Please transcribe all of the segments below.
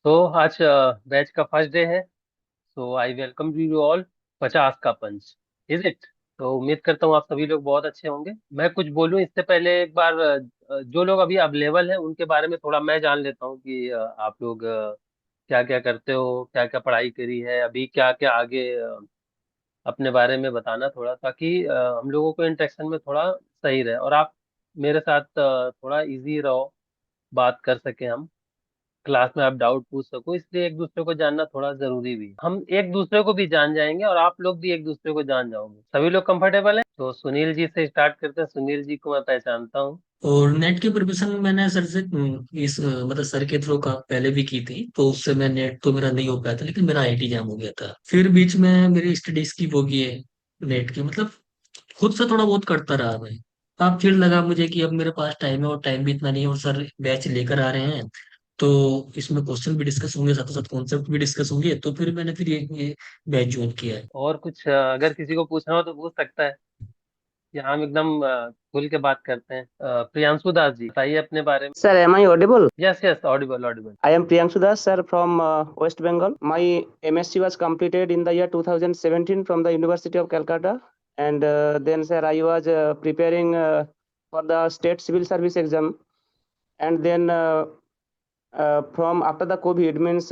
तो आज बैच का फर्स्ट डे है। सो आई वेलकम यू ऑल। 50 का पंच, इज इट? तो उम्मीद करता हूँ आप सभी लोग बहुत अच्छे होंगे। मैं कुछ बोलूँ इससे पहले एक बार जो लोग अभी अवेलेबल हैं उनके बारे में थोड़ा मैं जान लेता हूँ कि आप लोग क्या क्या करते हो, क्या क्या पढ़ाई करी है, अभी क्या क्या आगे अपने बारे में बताना थोड़ा, ताकि हम लोगों को इंटरेक्शन में थोड़ा सही रहे और आप मेरे साथ थोड़ा इजी रहो, बात कर सके हम, क्लास में आप डाउट पूछ सको। इसलिए एक दूसरे को जानना थोड़ा जरूरी भी है। हम एक दूसरे को भी जान जाएंगे और आप लोग भी एक दूसरे को जान जाओगे। सभी लोग कंफर्टेबल हैं? तो सुनील जी से स्टार्ट करते हैं। सुनील जी को मैं पहचानता हूँ। और नेट की प्रिपरेशन मैंने सर से मतलब सर के थ्रू का पहले भी की थी, तो उससे मैं नेट तो मेरा नहीं हो पाया था, लेकिन मेरा आईटी जाम हो गया था। फिर बीच में मेरी स्टडीज की वो की है नेट की, मतलब खुद से थोड़ा बहुत करता रहा मैं। अब फिर लगा मुझे कि अब मेरे पास टाइम है और टाइम भी इतना नहीं है, और सर बैच लेकर आ रहे हैं तो इसमें क्वेश्चन भी डिस्कस होंगे, साथ साथ कॉन्सेप्ट भी डिस्कस होंगे, तो फिर मैंने फिर ये बैच ज्वाइन किया है। और कुछ अगर किसी को पूछना हो तो पूछ सकता है। यहाँ हम एकदम खुल के बात करते हैं। प्रियांशु दास जी, बताइए अपने बारे में। Sir, am I audible? Yes yes, Audible Audible. I am Priyanshu Das, sir, from West Bengal. My MSc was completed in the year 2017 from the University of Calcutta. And then, sir, I was preparing for the state civil service exam. And then, from after the COVID, means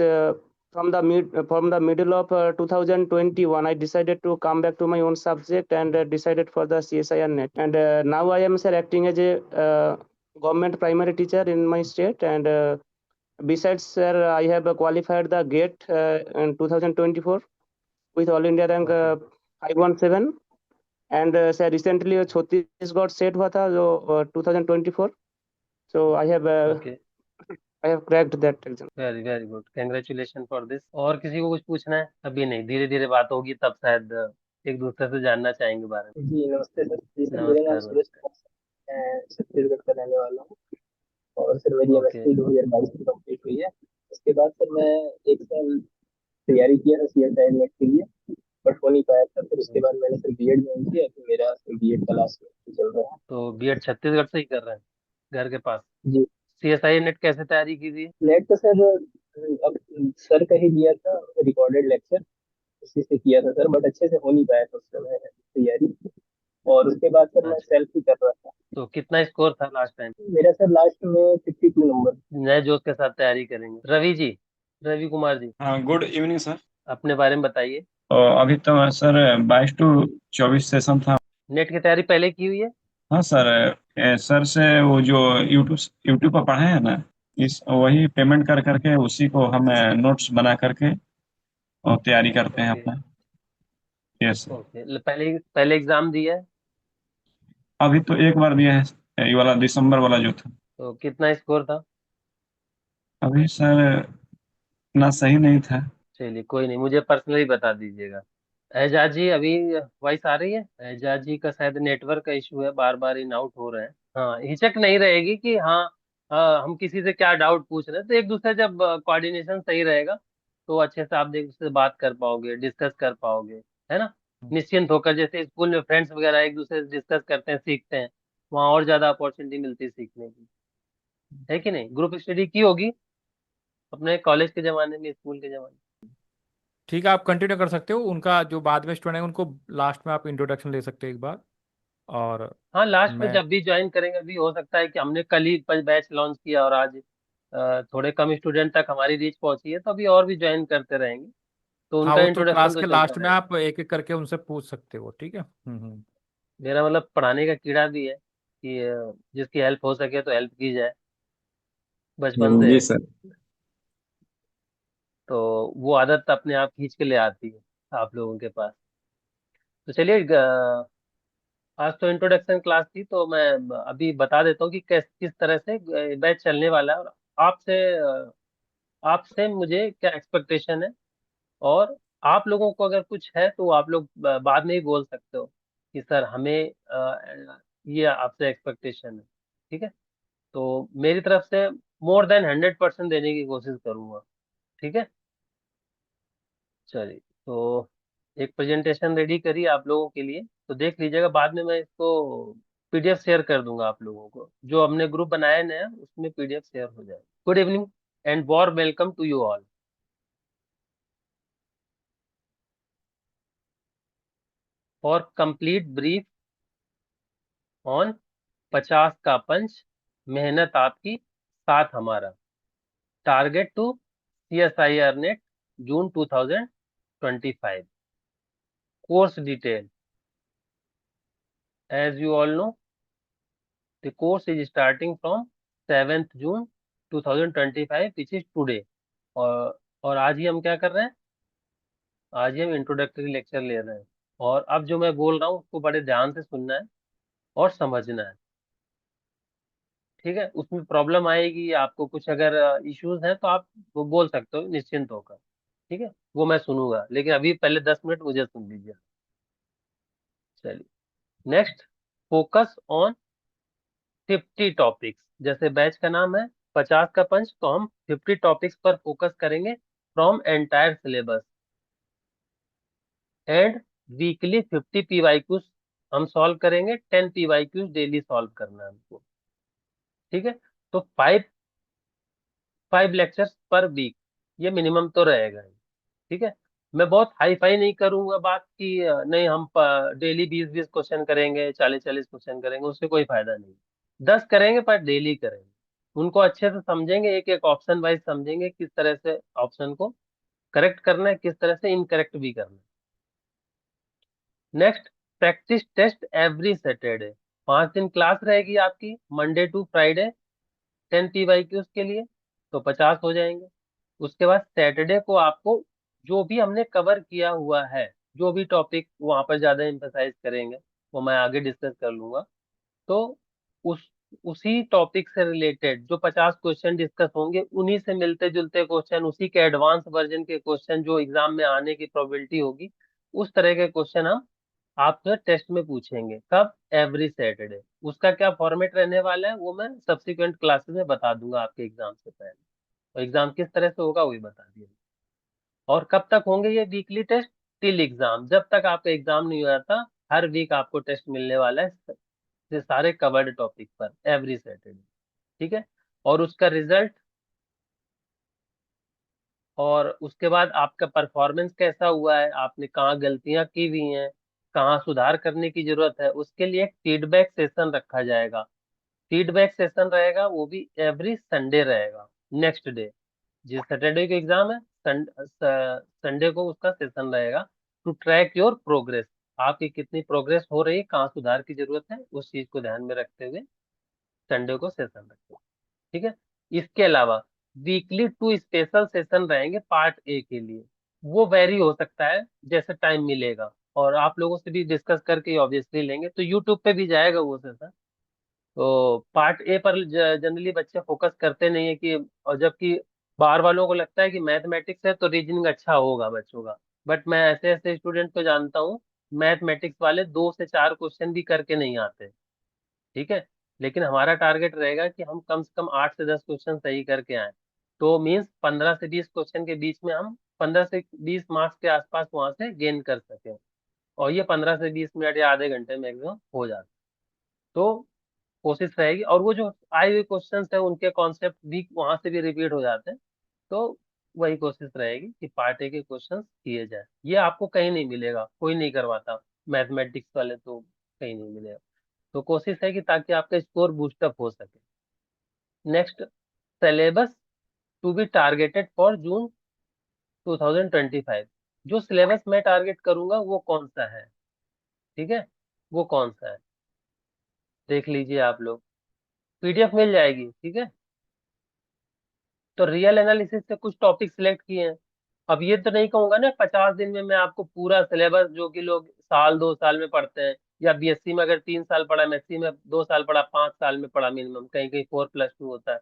from the middle of 2021, I decided to come back to my own subject and decided for the CSIR net. And now I am, sir, acting as a government primary teacher in my state. And besides, sir, I have qualified the GATE in 2024 with All India rank okay 517. And sir, recently Chhattisgarh set हुआ था जो 2024. So okay, I have cracked that exam. Very very good, congratulation for this. और किसी को कुछ पूछना है? अभी नहीं, धीरे धीरे बात होगी तब शायद एक दूसरे से जानना चाहेंगे बारे जी नमस्ते सर। जी में। सर, मेरा नाम नमस्कार सूरज नमस्कार। कुमार सर, मैं छत्तीसगढ़ का रहने वाला हूँ। और सर मेरी ओके एमएससी 2022 में कंप्लीट हुई है। उसके बाद सर मैं एक साल तैयारी किया था सीएसआई नेट के लिए, बट हो नहीं पाया था। फिर उसके बाद मैंने सर बीएड ज्वाइन किया, तो मेरा सर बीएड का लास्ट ईयर चल रहा तो बीएड छत्तीसगढ़ से ही कर रहे हैं, घर के पास? है। जी। सीएसआई नेट कैसे तैयारी की थी? नेट तो सर अब सर का ही दिया था, रिकॉर्डेड लेक्चर, उसी से किया था सर, बट अच्छे से हो नहीं पाया था उस समय तैयारी। और उसके बाद सर मैं अच्छा, सेल्फ ही कर रहा था। तो कितना स्कोर था लास्ट टाइम? मेरा सर लास्ट में 52 नंबर। नए जोश के साथ तैयारी करेंगे। रवि जी, रवि कुमार जी, हाँ, गुड इवनिंग सर। अपने बारे में बताइए। अभी तो सर 22 to 24 सेशन था। नेट की तैयारी पहले की हुई है? हाँ सर, सर से वो जो यूट्यूब यूट्यूब पर पढ़े हैं ना, इस वही पेमेंट कर करके उसी को हम नोट्स बना करके और तैयारी करते हैं ओके अपना। Yes sir. ओके, पहले पहले एग्जाम दिया है? अभी तो एक बार दिया है, ये वाला दिसंबर वाला जो था। तो कितना स्कोर था? अभी सर इतना सही नहीं था। चलिए कोई नहीं, मुझे पर्सनली बता दीजिएगा। एजाज जी, अभी वॉइस आ रही है? एजाज जी का शायद नेटवर्क का इशू है, बार बार इन आउट हो रहे हैं। हाँ, हिचक नहीं रहेगी कि हाँ हम किसी से क्या डाउट पूछ रहे हैं। तो एक दूसरे जब कोऑर्डिनेशन सही रहेगा तो अच्छे से आप एक दूसरे से बात कर पाओगे, डिस्कस कर पाओगे, है ना? निश्चिंत होकर, जैसे स्कूल में फ्रेंड्स वगैरह एक दूसरे से डिस्कस करते हैं, सीखते हैं, वहाँ और ज्यादा अपॉर्चुनिटी मिलती है सीखने की, है कि नहीं? ग्रुप स्टडी की होगी अपने कॉलेज के जमाने में, स्कूल के जमाने ठीक है, आप कंटिन्यू कर सकते हो। उनका जो बाद में स्टूडेंट है उनको लास्ट में आप इंट्रोडक्शन ले सकते हो एक बार। और में। हाँ, लास्ट में मैं जब भी ज्वाइन करेंगे, अभी हो सकता है कि हमने कल ही बैच लॉन्च किया और आज थोड़े कम स्टूडेंट तक हमारी रीच पहुंची है, तो अभी और भी ज्वाइन करते रहेंगे, तो हाँ, उनका वो तो इंट्रोडक्शन क्लास तो के चलता लास्ट में रहेगा। आप एक एक करके उनसे पूछ सकते हो, ठीक है। हम्म। मेरा मतलब पढ़ाने का कीड़ा भी है कि जिसकी हेल्प हो सके तो हेल्प की जाए, बचपन से जी है। सर। तो वो आदत अपने आप खींच के ले आती है आप लोगों के पास। तो चलिए, आज तो इंट्रोडक्शन क्लास थी, तो मैं अभी बता देता हूँ कि किस तरह से बैच चलने वाला है, और आपसे आपसे मुझे क्या एक्सपेक्टेशन है। और आप लोगों को अगर कुछ है तो आप लोग बाद में ही बोल सकते हो कि सर हमें ये आपसे एक्सपेक्टेशन है। ठीक है? तो मेरी तरफ से मोर देन 100% देने की कोशिश करूंगा। ठीक है? चलिए, तो एक प्रेजेंटेशन रेडी करी आप लोगों के लिए, तो देख लीजिएगा। बाद में मैं इसको पीडीएफ शेयर कर दूंगा आप लोगों को, जो हमने ग्रुप बनाया है नया, उसमें पीडीएफ शेयर हो जाएगा। Good evening. and warm welcome to you all. For complete brief on 50 का पंच, मेहनत आपकी साथ हमारा, target to CSIR net June 2025. Course detail. As you all know, the course is starting from 7th June 2025, which is today. और आज ही हम क्या कर रहे हैं? आज ही हम इंट्रोडक्टरी लेक्चर ले रहे हैं। और अब जो मैं बोल रहा हूँ उसको बड़े ध्यान से सुनना है और समझना है, ठीक है? उसमें प्रॉब्लम आएगी, आपको कुछ अगर इश्यूज हैं तो आप वो बोल सकते हो निश्चिंत होकर, ठीक है? वो मैं सुनूंगा, लेकिन अभी पहले 10 मिनट मुझे सुन लीजिए। चलिए, नेक्स्ट, फोकस ऑन 50 टॉपिक्स। जैसे बैच का नाम है 50 का पंच, तो हम 50 टॉपिक्स पर फोकस करेंगे from entire syllabus. And weekly 50 PYQs हम सॉल्व करेंगे। 10 PYQs डेली सॉल्व करना है हमको, ठीक है? तो 5 लेक्चर्स पर वीक, ये मिनिमम तो रहेगा ही, ठीक है? मैं बहुत हाई फाई नहीं करूंगा बात की, नहीं हम डेली 20-20 क्वेश्चन करेंगे, 40-40 क्वेश्चन करेंगे, उससे कोई फायदा नहीं। 10 करेंगे पर डेली करेंगे, उनको अच्छे से समझेंगे, एक एक ऑप्शन वाइज समझेंगे, किस तरह से ऑप्शन को करेक्ट करना है, किस तरह से इनकरेक्ट भी करना है। Next, practice test every Saturday. 5 दिन क्लास रहेगी आपकी, मंडे टू फ्राइडे, 10 PYQs के लिए, तो 50 हो जाएंगे। उसके बाद सैटरडे को आपको जो भी हमने कवर किया हुआ है, जो भी टॉपिक वहां पर ज्यादा एम्फेसाइज करेंगे, वो मैं आगे डिस्कस कर लूंगा। तो उस उसी टॉपिक से रिलेटेड जो 50 क्वेश्चन डिस्कस होंगे, उन्हीं से मिलते जुलते क्वेश्चन, उसी के एडवांस वर्जन के क्वेश्चन जो एग्जाम में आने की प्रोबेबिलिटी होगी, उस तरह के क्वेश्चन हम आपसे टेस्ट में पूछेंगे। कब? Every Saturday. उसका क्या फॉर्मेट रहने वाला है वो मैं सब्सिक्वेंट क्लासेस में बता दूंगा आपके एग्जाम से पहले, और एग्जाम किस तरह से होगा वही बता दिया। और कब तक होंगे ये वीकली टेस्ट? टिल एग्जाम, जब तक आपका एग्जाम नहीं हो जाता, हर वीक आपको टेस्ट मिलने वाला है, ये सारे कवर्ड टॉपिक पर एवरी सैटरडे, ठीक है? और उसका रिजल्ट और उसके बाद आपका परफॉर्मेंस कैसा हुआ है, आपने कहाँ गलतियां की हुई हैं, कहाँ सुधार करने की जरूरत है, उसके लिए एक फीडबैक सेशन रखा जाएगा। फीडबैक सेशन रहेगा, वो भी एवरी संडे रहेगा। नेक्स्ट डे, जिस सैटरडे को एग्जाम है, संडे को उसका सेशन रहेगा, टू ट्रैक योर प्रोग्रेस। आपकी कितनी प्रोग्रेस हो रही है, कहाँ सुधार की जरूरत है, उस चीज को ध्यान में रखते हुए संडे को सेशन रखते हैं, ठीक है? इसके अलावा वीकली 2 स्पेशल सेशन रहेंगे पार्ट ए के लिए। वो वेरी हो सकता है जैसे टाइम मिलेगा, और आप लोगों से भी डिस्कस करके ऑब्वियसली लेंगे, तो यूट्यूब पे भी जाएगा वो सेशन। तो पार्ट ए पर जनरली बच्चे फोकस करते नहीं है कि, और जबकि बाहर वालों को लगता है कि मैथमेटिक्स है तो रीजनिंग अच्छा होगा बच्चों का, बट मैं ऐसे ऐसे स्टूडेंट को जानता हूँ, मैथमेटिक्स वाले 2 से 4 क्वेश्चन भी करके नहीं आते, ठीक है? लेकिन हमारा टारगेट रहेगा कि हम कम से कम 8 से 10 क्वेश्चन सही करके आए, तो मीन्स 15 से 20 क्वेश्चन के बीच में हम 15 से 20 मार्क्स के आसपास वहां से गेन कर सकें, और ये 15 से 20 मिनट या आधे घंटे में मैक्सिमम हो जाता है। तो कोशिश रहेगी, और वो जो आए हुए क्वेश्चंस है उनके कॉन्सेप्ट भी वहां से भी रिपीट हो जाते हैं, तो वही कोशिश रहेगी कि पार्ट ए के क्वेश्चंस किए जाए। ये आपको कहीं नहीं मिलेगा, कोई नहीं करवाता, मैथमेटिक्स वाले तो कहीं नहीं मिलेगा। तो कोशिश है कि ताकि आपका स्कोर बूस्टअप हो सके। Next, syllabus to be targeted for June 2025। जो सिलेबस मैं टारगेट करूंगा वो कौन सा है, ठीक है? वो कौन सा है देख लीजिए आप लोग, PDF मिल जाएगी, ठीक है? तो रियल एनालिसिस से कुछ टॉपिक सिलेक्ट किए हैं। अब ये तो नहीं कहूंगा ना 50 दिन में मैं आपको पूरा सिलेबस, जो कि लोग साल 2 साल में पढ़ते हैं, या BSc में अगर 3 साल पढ़ा, MSc में 2 साल पढ़ा, 5 साल में पढ़ा मिनिमम, कहीं कहीं 4+2 होता है,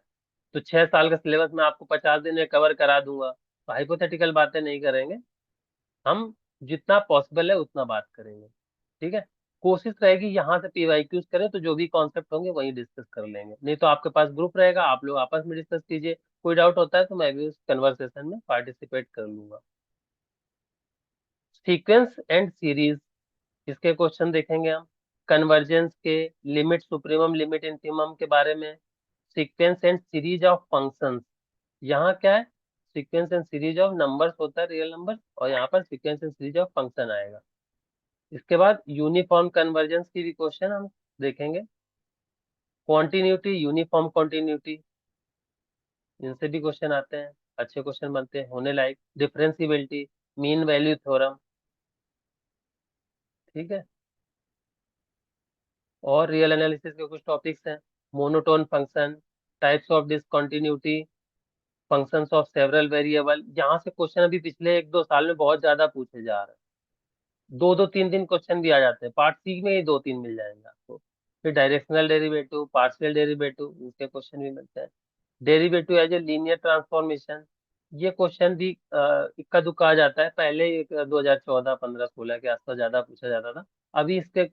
तो 6 साल का सिलेबस मैं आपको 50 दिन में कवर करा दूंगा। तो हाइपोथेटिकल बातें नहीं करेंगे हम, जितना पॉसिबल है उतना बात करेंगे, ठीक है? कोशिश रहेगी यहाँ से PYQs करें, तो जो भी कॉन्सेप्ट होंगे वही डिस्कस कर लेंगे, नहीं तो आपके पास ग्रुप रहेगा, आप लोग आपस में डिस्कस कीजिए। कोई डाउट होता है तो मैं भी उस कन्वर्सेशन में पार्टिसिपेट कर लूंगा। सीक्वेंस एंड सीरीज, इसके क्वेश्चन देखेंगे हम। कन्वर्जेंस के, लिमिट सुप्रीमम लिमिट इंफिमम के बारे में, sequence and series of functions, यहाँ क्या है, sequence and series of numbers होता है, रियल नंबर, और यहाँ पर sequence and series of function आएगा। इसके बाद यूनिफॉर्म कन्वर्जेंस की भी क्वेश्चन हम देखेंगे। कॉन्टिन्यूटी, यूनिफॉर्म कॉन्टिन्यूटी, इनसे भी क्वेश्चन आते हैं, अच्छे क्वेश्चन बनते हैं, होने लायक। डिफरेंशिएबिलिटी, मीन वैल्यू थ्योरम, ठीक है। और रियल एनालिसिस के कुछ टॉपिक्स हैं, monotone function, types of discontinuity, functions of several variable. यहाँ से क्वेश्चन अभी पिछले 1-2 साल में बहुत ज्यादा पूछे जा रहे हैं, 2-2, 3-3 क्वेश्चन भी आ जाते हैं, पार्ट सी में ही 2-3 मिल जाएंगे आपको। फिर डायरेक्शनल डेरिवेटिव, पार्शियल डेरिवेटिव, इसके क्वेश्चन भी मिलते हैं। Derivative as a linear transformation, ये क्वेश्चन भी इक्का दुक्का आ जाता है, पहले 2014, 15, 16 के आसपास ज्यादा पूछा जाता था। अभी इसके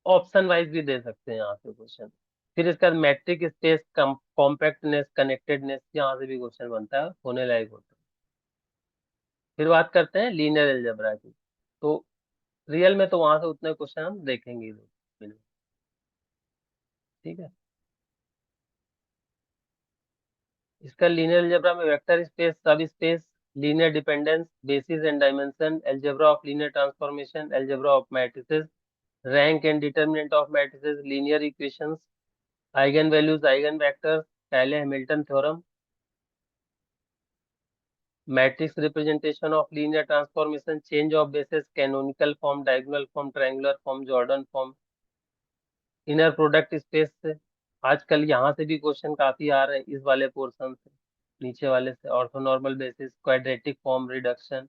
ऑप्शन वाइज भी दे सकते हैं यहाँ से क्वेश्चन। फिर इसका मैट्रिक स्पेस, कॉम्पैक्टनेस, कनेक्टेडनेस, यहाँ से भी क्वेश्चन बनता है, होने लायक होता है। फिर बात करते हैं लीनियर अलजेब्रा की। तो रियल में तो वहां से उतने क्वेश्चन हम देखेंगे ही नहीं, ठीक है। इसका लीनियर अलजेब्रा में vector space, subspace, linear dependence, basis and dimension, algebra of linear transformation, algebra of matrices, rank and determinant of matrices, linear equations, eigen values, eigen vectors, Cayley Hamilton theorem, matrix representation of linear transformation, change of basis, canonical form, diagonal form, triangular form, Jordan form, inner product space से। आजकल यहाँ से भी question काफी आ रहे हैं, इस वाले पोर्शन से, नीचे वाले से। Orthonormal basis, quadratic form, reduction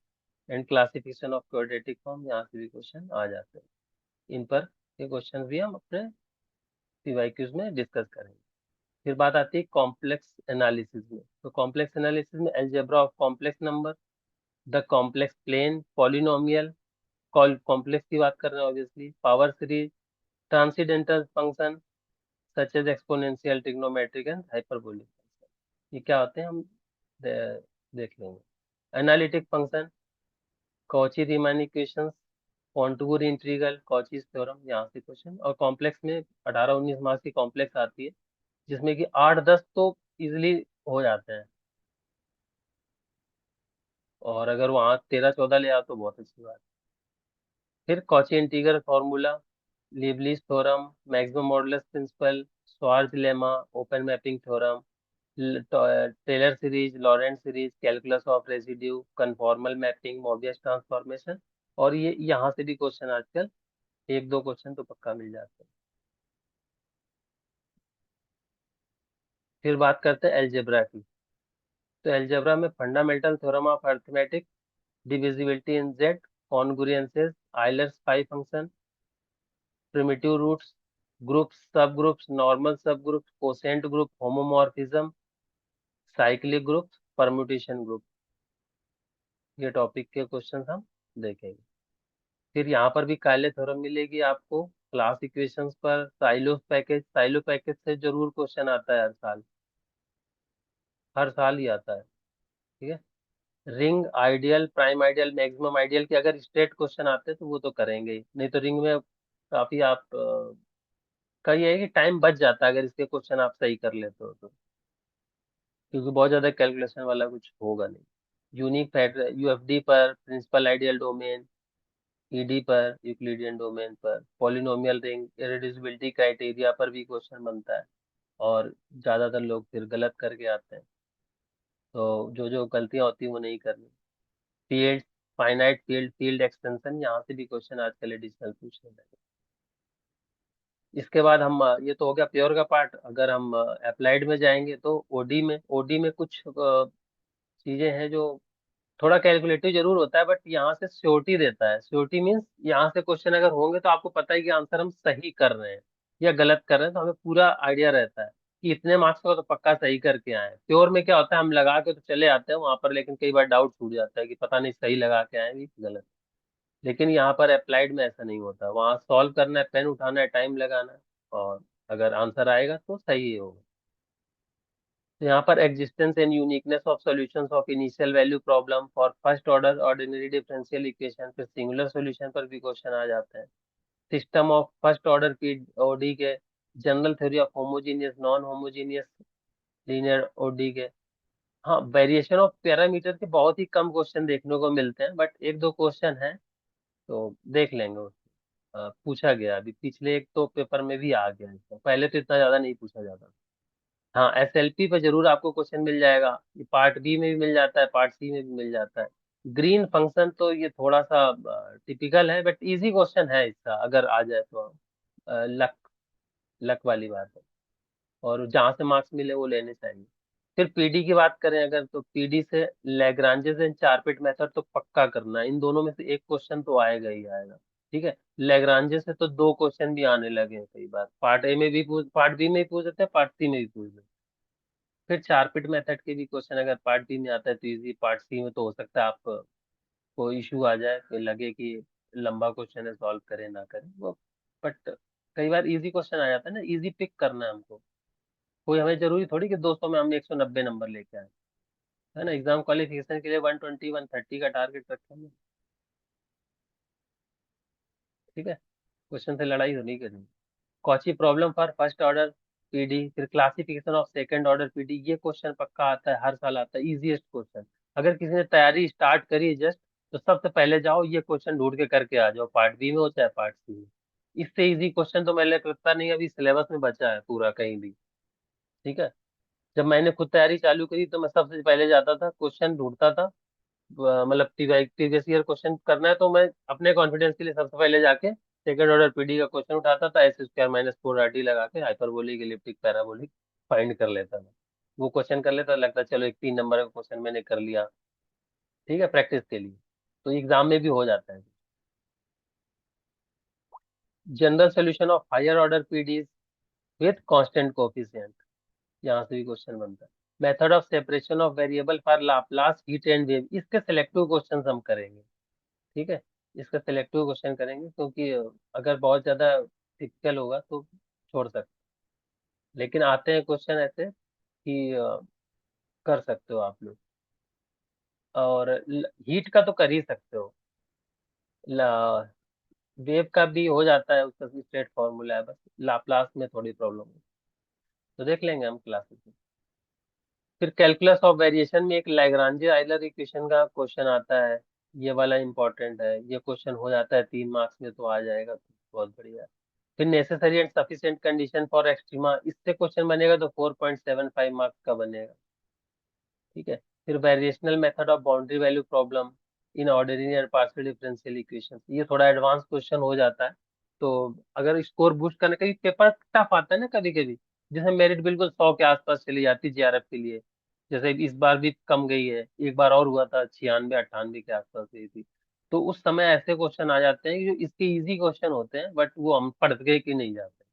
and classification of quadratic form, यहाँ से भी क्वेश्चन आ जाते हैं। इन पर ये क्वेश्चन भी हम अपने पीवाईक्यूज में डिस्कस करेंगे। फिर बात आती है कॉम्प्लेक्स एनालिसिस में। तो कॉम्प्लेक्स एनालिसिस में algebra of complex number, the complex plane, polynomial, complex की बात कर रहे हैं obviously, power series, transcendental function such as exponential, trigonometric and hyperbolic function. ये क्या होते हैं हम देख लेंगे। Analytic function, Cauchy Riemann equations, contour integral, Cauchy's theorem, यहाँ से क्वेश्चन। और कॉम्प्लेक्स में 18-19 मार्क्स की कॉम्प्लेक्स आती है, जिसमें कि 8-10 तो इजिली हो जाते हैं, और अगर वहाँ 13-14 ले आओ तो बहुत अच्छी बात। फिर Cauchy integral formula, Leibniz theorem, maximum modulus principle, Schwarz lemma, open mapping theorem, Taylor series, Laurent series, calculus of residue, conformal mapping, Mobius transformation. और ये यहाँ से भी क्वेश्चन आजकल 1-2 क्वेश्चन तो पक्का मिल जाते हैं। फिर बात करते हैं अलजेब्रा की। तो अलजेब्रा में fundamental theorem of arithmetic, divisibility in Z, congruences, Euler's phi function, primitive roots, groups, subgroups, normal subgroups, quotient group, homomorphism, cyclic groups, permutation group, ये टॉपिक के क्वेश्चन हम देखेंगे। फिर यहाँ पर भी कायले थ्योरम मिलेगी आपको, क्लास इक्वेशंस पर, साइलो पैकेज से जरूर क्वेश्चन आता है हर साल, हर साल ही आता है, ठीक है। Ring, ideal, prime ideal, maximum ideal के अगर स्ट्रेट क्वेश्चन आते हैं तो वो तो करेंगे ही, नहीं तो रिंग में काफी आप का ये है कि टाइम बच जाता है अगर इसके क्वेश्चन आप सही कर लेते हो तो, क्योंकि बहुत ज्यादा कैलकुलेशन वाला कुछ होगा नहीं। यूनिक फैक्टर, यूएफडी पर, प्रिंसिपल आइडियल डोमेन, ईडी पर, यूक्लिडियन डोमेन पर, पॉलिनोमियल रिंग, इरेड्यूसिबिलिटी क्राइटेरिया पर भी क्वेश्चन बनता है, और ज्यादातर लोग फिर गलत करके आते हैं, तो जो जो गलतियां होती हैं वो नहीं करनी। Field, finite field, field extension, यहाँ से भी क्वेश्चन आजकल एडिशनल पूछने लगे। इसके बाद हम ये तो हो गया प्योर का पार्ट। अगर हम अप्लाइड में जाएंगे तो ओडी में कुछ चीजें हैं जो थोड़ा कैलकुलेटिव जरूर होता है, बट यहाँ से श्योरिटी देता है। श्योरिटी मीन्स यहाँ से क्वेश्चन अगर होंगे तो आपको पता है कि आंसर हम सही कर रहे हैं या गलत कर रहे हैं, तो हमें पूरा आइडिया रहता है कि इतने मार्क्स का तो पक्का सही करके आए हैं। प्योर में क्या होता है, हम लगा के तो चले आते हैं वहां पर, लेकिन कई बार डाउट छूट जाता है कि पता नहीं सही लगा के आए हैं कि गलत। लेकिन यहाँ पर अप्लाइड में ऐसा नहीं होता, वहाँ सॉल्व करना है, पेन उठाना है, टाइम लगाना है, और अगर आंसर आएगा तो सही ही होगा। तो यहाँ पर existence and uniqueness of solutions of initial value problem for first order ordinary differential equation, फिर सिंगुलर सॉल्यूशन पर भी क्वेश्चन आ जाते हैं। System of first order POD के, general theory of homogeneous, non homogeneous linear ODE के, हाँ, variation of parameter के बहुत ही कम क्वेश्चन देखने को मिलते हैं, बट एक दो क्वेश्चन है तो देख लेंगे उसको। पूछा गया अभी पिछले एक तो पेपर में भी आ गया इसका, पहले तो इतना ज्यादा नहीं पूछा जाता। हाँ, एसएलपी पे जरूर आपको क्वेश्चन मिल जाएगा। ये पार्ट बी में भी मिल जाता है, पार्ट सी में भी मिल जाता है। ग्रीन फंक्शन तो ये थोड़ा सा टिपिकल है, बट इजी क्वेश्चन है इसका, अगर आ जाए तो लक लक वाली बात है। और जहाँ से मार्क्स मिले वो लेने चाहिए। फिर पीडी की बात करें अगर, तो पीडी से लैग्रांजेस एंड चारपिट मेथड तो पक्का करना है, इन दोनों में से एक क्वेश्चन तो आएगा ही आएगा। ठीक है, लैग्रांजे से तो दो क्वेश्चन भी आने लगे हैं कई बार, पार्ट ए में भी पूछ, पार्ट बी में भी पूछ देते हैं, पार्ट सी में भी पूछ देते हैं। फिर चारपिट मेथड के भी क्वेश्चन अगर पार्ट बी में आता है तो इजी, पार्ट सी में तो हो सकता है आप को इशू आ जाए, तो लगे कि लंबा क्वेश्चन है, सॉल्व करें ना करें वो। बट कई बार इजी क्वेश्चन आ जाता है ना, इजी पिक करना है हमको। कोई हमें जरूरी थोड़ी कि 200 में हम 190 नंबर लेके आए, है ना। एग्जाम क्वालिफिकेशन के लिए 120 130 का टारगेट रखेंगे। ठीक है, क्वेश्चन से लड़ाई तो नहीं करनी। Cauchy problem for first order PD, फिर classification of second order PD, ये क्वेश्चन पक्का आता है, हर साल आता है, इजीएस्ट क्वेश्चन। अगर किसी ने तैयारी स्टार्ट करी है जस्ट, तो सबसे पहले जाओ ये क्वेश्चन ढूंढ के करके आ जाओ, पार्ट बी में हो चाहे पार्ट सी में। इससे इजी क्वेश्चन तो मेरे लगता नहीं अभी सिलेबस में बचा है पूरा कहीं भी। ठीक है, जब मैंने खुद तैयारी चालू करी तो मैं सबसे पहले जाता था, क्वेश्चन ढूंढता था। मतलब प्रीवियस ईयर क्वेश्चन करना है तो मैं अपने कॉन्फिडेंस के लिए सबसे पहले जाके सेकंड ऑर्डर पीडी का क्वेश्चन उठाता था, एस स्क्वायर माइनस 4 RT लगा के हाइपरबोलिक इलिप्टिक पैराबोलिक फाइंड कर लेता था। वो क्वेश्चन कर लेता, लगता चलो एक 3 नंबर का क्वेश्चन मैंने कर लिया। ठीक है, प्रैक्टिस के लिए। तो एग्जाम में भी हो जाता है। General solution of higher order PDEs with constant coefficient, यहाँ से भी क्वेश्चन बनता है। Method of separation of variable for Laplace heat and wave, इसके सिलेक्टिव क्वेश्चन हम करेंगे। ठीक है, इसका सिलेक्टिव क्वेश्चन करेंगे, क्योंकि अगर बहुत ज्यादा टिपिकल होगा तो छोड़ सकते। लेकिन आते हैं क्वेश्चन ऐसे कि कर सकते हो आप लोग। और हीट का तो कर ही सकते हो, वेव का भी हो जाता है, उसका स्ट्रेट फॉर्मूला है, बस लाप्लास में थोड़ी प्रॉब्लम है। तो देख लेंगे हम क्लासेस में। फिर कैलकुलस ऑफ वेरिएशन में एक लैग्रांजे आइलर इक्वेशन का क्वेश्चन आता है, ये वाला इंपॉर्टेंट है, ये क्वेश्चन हो जाता है 3 मार्क्स में तो आ जाएगा, तो बहुत बढ़िया। फिर necessary and sufficient condition for extrema, इससे क्वेश्चन बनेगा तो 4.75 मार्क्स का बनेगा। ठीक है, फिर variational method of boundary value problem in ordinary and partial differential equation, ये थोड़ा एडवांस क्वेश्चन हो जाता है। तो अगर स्कोर बूस्ट करने, कभी पेपर टफ आता है ना कभी कभी, जिसमें मेरिट बिल्कुल 100 के आसपास चली जाती जेआरएफ के लिए, जैसे इस बार भी कम गई है, एक बार और हुआ था 96 98 के आसपास गई थी। तो उस समय ऐसे क्वेश्चन आ जाते हैं जो इसके इजी क्वेश्चन होते हैं, बट वो हम पढ़ के कि नहीं जाते।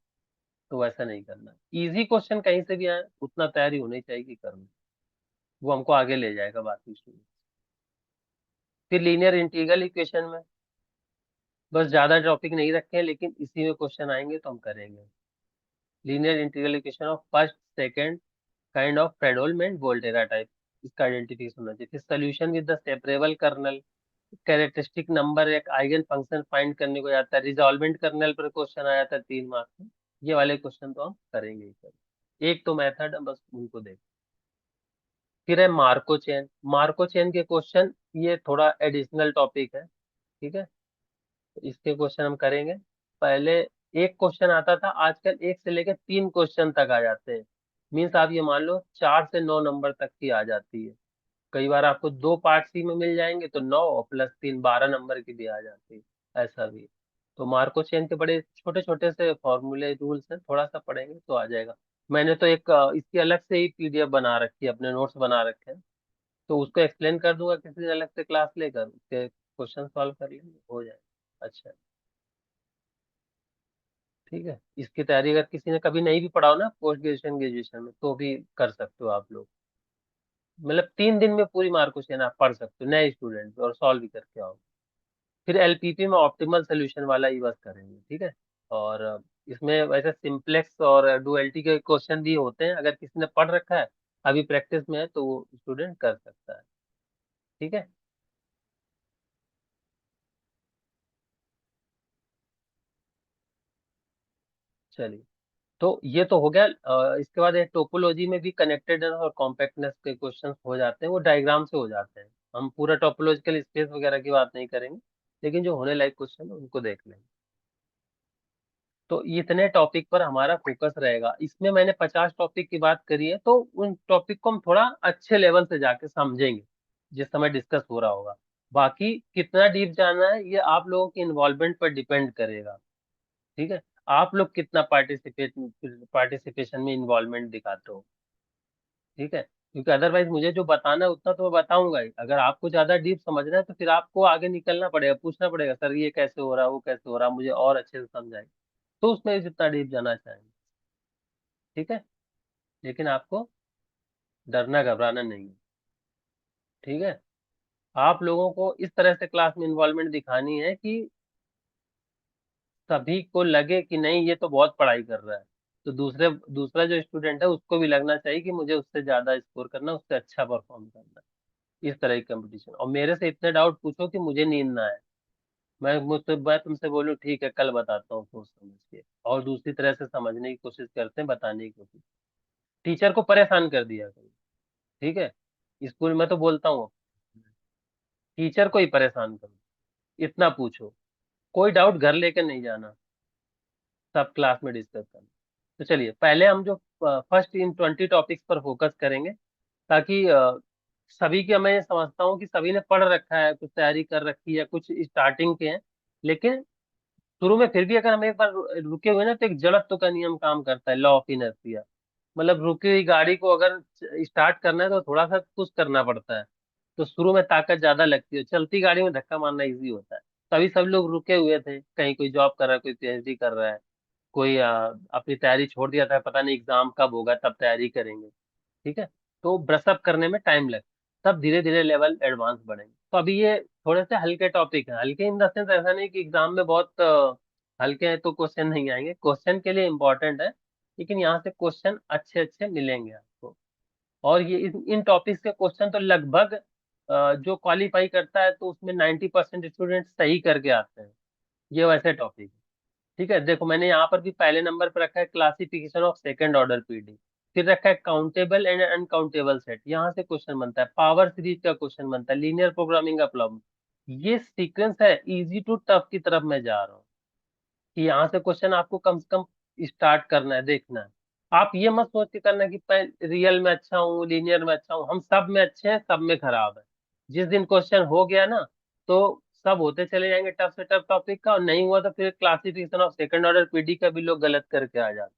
तो वैसा नहीं करना, इजी क्वेश्चन कहीं से भी आए उतना तैयारी होनी चाहिए कि करना, वो हमको आगे ले जाएगा बाकी स्टूडेंट। फिर लीनियर इंटीग्रल इक्वेशन में बस ज्यादा टॉपिक नहीं रखे हैं, लेकिन इसी में क्वेश्चन आएंगे तो हम करेंगे। Linear integral equation of first second kind of Fredholm Volterra type, इसका आइडेंटिफिकेशन होना चाहिए। फिर solution with the separable colonel, characteristic number, एक आइगन फंक्शन फाइंड करने को जाता है, रिजॉल्वेंट कर्नल पर क्वेश्चन आया था 3 मार्क्स में। ये वाले क्वेश्चन तो हम करेंगे ही करेंगे। एक तो मेथड है, बस उनको देख। फिर है मार्को चेन, मार्को चेन के क्वेश्चन ये थोड़ा एडिशनल टॉपिक है। ठीक है, तो इसके क्वेश्चन हम करेंगे। पहले एक क्वेश्चन आता था, आजकल 1 से लेकर 3 क्वेश्चन तक आ जाते हैं। मीन्स आप ये मान लो 4 से 9 नंबर तक की आ जाती है। कई बार आपको 2 पार्ट सी में मिल जाएंगे तो 9 और प्लस 3 12 नंबर की भी आ जाती है, ऐसा भी है। तो मार्को चेन के बड़े छोटे छोटे से फॉर्मूले रूल्स हैं, थोड़ा सा पढ़ेंगे तो आ जाएगा। मैंने तो एक इसकी अलग से ही पीडीएफ बना रखी है, अपने नोट्स बना रखे हैं, तो उसको एक्सप्लेन कर दूंगा किसी दिन अलग से क्लास लेकर, उसके क्वेश्चन सॉल्व कर लेंगे, हो जाएगा। अच्छा, ठीक है। इसकी तैयारी अगर किसी ने कभी नहीं भी पढ़ा हो ना, पोस्ट ग्रेजुएशन ग्रेजुएशन में, तो भी कर सकते हो आप लोग। मतलब 3 दिन में पूरी मार्क क्वेश्चन आप पढ़ सकते हो नए स्टूडेंट और सॉल्व भी करके आओ। फिर एलपीपी में ऑप्टिमल सोल्यूशन वाला ही बस करेंगे। ठीक है, और इसमें वैसे सिंपलेक्स और डुअलिटी के क्वेश्चन भी होते हैं, अगर किसी ने पढ़ रखा है अभी प्रैक्टिस में है तो वो स्टूडेंट कर सकता है। ठीक है, चलिए। तो ये तो हो गया। इसके बाद एक टोपोलॉजी में भी कनेक्टेडनेस और कॉम्पैक्टनेस के क्वेश्चंस हो जाते हैं, वो डायग्राम से हो जाते हैं। हम पूरा टोपोलॉजिकल स्पेस वगैरह की बात नहीं करेंगे, लेकिन जो होने लायक क्वेश्चन है उनको देख लेंगे। तो इतने टॉपिक पर हमारा फोकस रहेगा। इसमें मैंने 50 टॉपिक की बात करी है, तो उन टॉपिक को हम थोड़ा अच्छे लेवल से जाके समझेंगे जिस समय डिस्कस हो रहा होगा। बाकी कितना डीप जाना है ये आप लोगों की इन्वॉल्वमेंट पर डिपेंड करेगा। ठीक है, आप लोग कितना पार्टिसिपेशन में इन्वॉल्वमेंट दिखाते हो। ठीक है, क्योंकि अदरवाइज मुझे जो बताना है उतना तो मैं बताऊंगा ही। अगर आपको ज्यादा डीप समझना है तो फिर आपको आगे निकलना पड़ेगा, पूछना पड़ेगा सर ये कैसे हो रहा है, वो कैसे हो रहा है, मुझे और अच्छे से समझाइए। तो उसमें जितना डीप जाना चाहेंगे। ठीक है, लेकिन आपको डरना घबराना नहीं है। ठीक है, आप लोगों को इस तरह से क्लास में इन्वॉल्वमेंट दिखानी है कि सभी को लगे कि नहीं ये तो बहुत पढ़ाई कर रहा है, तो दूसरा जो स्टूडेंट है उसको भी लगना चाहिए कि मुझे उससे ज्यादा स्कोर करना, उससे अच्छा परफॉर्म करना है। इस तरह की कंपटीशन। और मेरे से इतने डाउट पूछो कि मुझे नींद ना आए। मैं तुमसे बोलूँ ठीक है कल बताता हूँ सोच समझ के, और दूसरी तरह से समझने की कोशिश करते हैं, बताने की कोशिश। टीचर को परेशान कर दिया करो। ठीक है, स्कूल में तो बोलता हूँ, टीचर को ही परेशान करो, इतना पूछो। कोई डाउट घर लेकर नहीं जाना, सब क्लास में डिस्कस करना। तो चलिए पहले हम जो फर्स्ट इन 20 टॉपिक्स पर फोकस करेंगे, ताकि सभी की, मैं समझता हूँ कि सभी ने पढ़ रखा है, कुछ तैयारी कर रखी है, कुछ स्टार्टिंग के हैं। लेकिन शुरू में फिर भी अगर हम एक बार रुके हुए ना, तो एक जड़त्व का नियम काम करता है, लॉ ऑफ इनर्शिया। मतलब रुकी हुई गाड़ी को अगर स्टार्ट करना है तो थोड़ा सा पुश करना पड़ता है। तो शुरू में ताकत ज्यादा लगती है, चलती गाड़ी में धक्का मारना इजी होता है। तभी सब लोग रुके हुए थे, कहीं कोई जॉब कर रहा है, कोई पीएचडी कर रहा है, कोई अपनी तैयारी छोड़ दिया था, पता नहीं एग्जाम कब होगा तब तैयारी करेंगे। ठीक है, तो ब्रशअप करने में टाइम लगता, तब धीरे धीरे लेवल एडवांस बढ़ेंगे। तो अभी ये थोड़े से हल्के टॉपिक हैं, हल्के इन द सेंस ऐसा नहीं कि एग्जाम में बहुत हल्के हैं तो क्वेश्चन नहीं आएंगे, क्वेश्चन के लिए इंपॉर्टेंट है, लेकिन यहाँ से क्वेश्चन अच्छे अच्छे मिलेंगे आपको। और ये इन टॉपिक्स के क्वेश्चन तो लगभग जो क्वालिफाई करता है तो उसमें 90% स्टूडेंट सही करके आते हैं। ये वैसे टॉपिक है। ठीक है, देखो मैंने यहाँ पर भी पहले नंबर पर रखा है classification of second order PD, फिर रखा है काउंटेबल एंड अनकाउंटेबल सेट, यहाँ से क्वेश्चन बनता है, पावर सीरीज का क्वेश्चन बनता है, लीनियर प्रोग्रामिंग का प्रॉब्लम। ये सीक्वेंस है, इजी टू टफ की तरफ मैं जा रहा हूँ, कि यहाँ से क्वेश्चन आपको कम से कम स्टार्ट करना है, देखना है। आप ये मत सोच के करना कि मैं रियल में अच्छा हूँ, लीनियर में अच्छा हूँ, हम सब में अच्छे हैं, सब में खराब है। जिस दिन क्वेश्चन हो गया ना, तो सब होते चले जाएंगे टफ से टफ टॉपिक का, और नहीं हुआ तो फिर classification of second order PD का भी लोग गलत करके आ जाते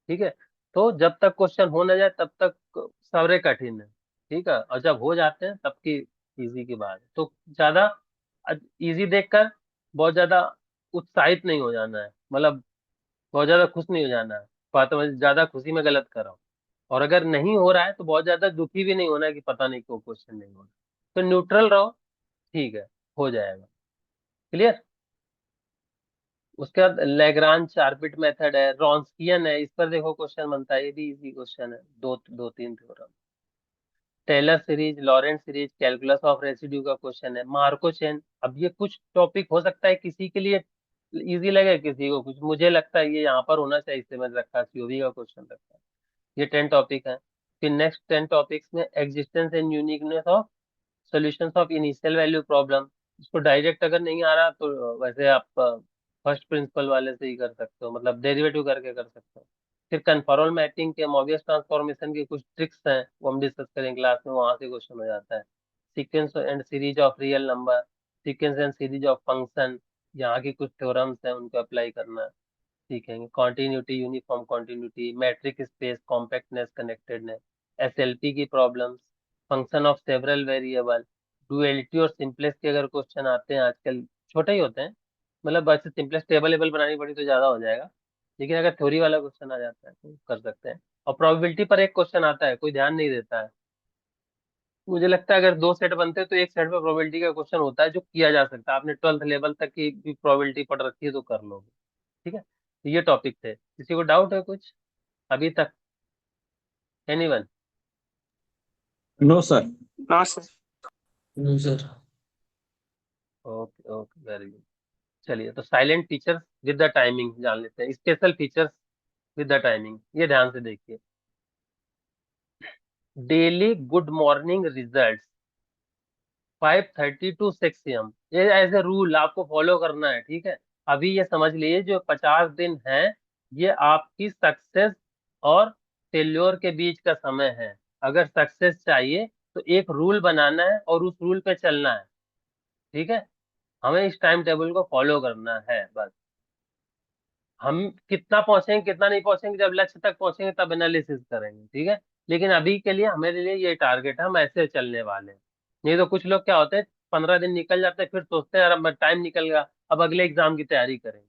हैं। ठीक है, तो जब तक क्वेश्चन हो ना जाए तब तक सारे कठिन है। ठीक है, और जब हो जाते हैं तब की इजी की बात है। तो ज्यादा इजी देखकर बहुत ज्यादा उत्साहित नहीं हो जाना है, मतलब बहुत ज्यादा खुश नहीं हो जाना है, बात में ज्यादा खुशी में गलत कर रहा हूँ। और अगर नहीं हो रहा है तो बहुत ज्यादा दुखी भी नहीं होना है कि पता नहीं क्यों क्वेश्चन नहीं हो रहा। तो न्यूट्रल रहो, ठीक है, हो जाएगा। क्लियर। उसके बाद लैग्रांज चारपिट मेथड है, रॉन्स्कियन है, इस पर देखो क्वेश्चन बनता है, ये भी इजी क्वेश्चन है, दो दो तीन theorem. Taylor series, Laurent series, calculus of residue का क्वेश्चन है, मार्को चेन। अब ये कुछ टॉपिक हो सकता है किसी के लिए इजी लगे, किसी को कुछ, मुझे लगता है ये यहाँ पर होना चाहिए, इससे मैंने रखा, सीओबी का क्वेश्चन रखा है। ये 10 टॉपिक है। फिर नेक्स्ट 10 टॉपिक्स में existence and uniqueness of solutions of initial value problem. इसको डायरेक्ट अगर नहीं आ रहा तो वैसे आप फर्स्ट प्रिंसिपल वाले से ही कर सकते हो, मतलब डेरिवेटिव करके कर सकते हो। फिर कन्फॉर्मल मैपिंग के मोबियस ट्रांसफॉर्मेशन की कुछ ट्रिक्स हैं, वो हम डिस्कस करेंगे क्लास में, वहां से क्वेश्चन हो जाता है। Sequence and series of real number, sequence and series of function, यहाँ की कुछ थ्योरम्स हैं, उनको अप्लाई करना सीखेंगे। Continuity, uniform continuity, metric space, compactness, connectedness, SLP की problems, function of several variable, duality और सिंपलेक्स के अगर क्वेश्चन आते हैं आजकल, छोटे ही होते हैं, मतलब बस सिंपलेक्स टेबल लेवल बनानी पड़ी तो ज्यादा हो जाएगा, लेकिन अगर थ्योरी वाला क्वेश्चन आ जाता है तो कर सकते हैं। और प्रोबेबिलिटी पर एक क्वेश्चन आता है, कोई ध्यान नहीं देता है। मुझे लगता है अगर दो सेट बनते हैं तो एक सेट पे प्रोबेबिलिटी का क्वेश्चन होता है जो किया जा सकता है, आपने 12th लेवल तक की भी प्रोबेबिलिटी पढ़ रखी है तो कर लोगे। ठीक है, तो ये टॉपिक थे, किसी को डाउट है कुछ अभी तक? Anyone? No sir. No, sir. Sir. Okay okay, very good. चलिए तो silent features with the timing जान लेते हैं, special features with the timing. ये ध्यान से देखिए, daily good morning result 5:30 to 6 AM, ये एज ए रूल आपको फॉलो करना है, ठीक है। अभी ये समझ लीजिए जो 50 दिन है, ये आपकी सक्सेस और फेल्योर के बीच का समय है। अगर सक्सेस चाहिए तो एक रूल बनाना है और उस रूल पे चलना है, ठीक है। हमें इस टाइम टेबल को फॉलो करना है बस। हम कितना पहुंचेंगे कितना नहीं पहुंचेंगे, जब लक्ष्य तक पहुंचेंगे तब एनालिसिस करेंगे, ठीक है। लेकिन अभी के लिए हमारे लिए ये टारगेट है, हम ऐसे चलने वाले हैं। नहीं तो कुछ लोग क्या होते हैं, 15 दिन निकल जाते हैं, फिर सोचते हैं यार अब टाइम निकल गया, अब अगले एग्जाम की तैयारी करेंगे,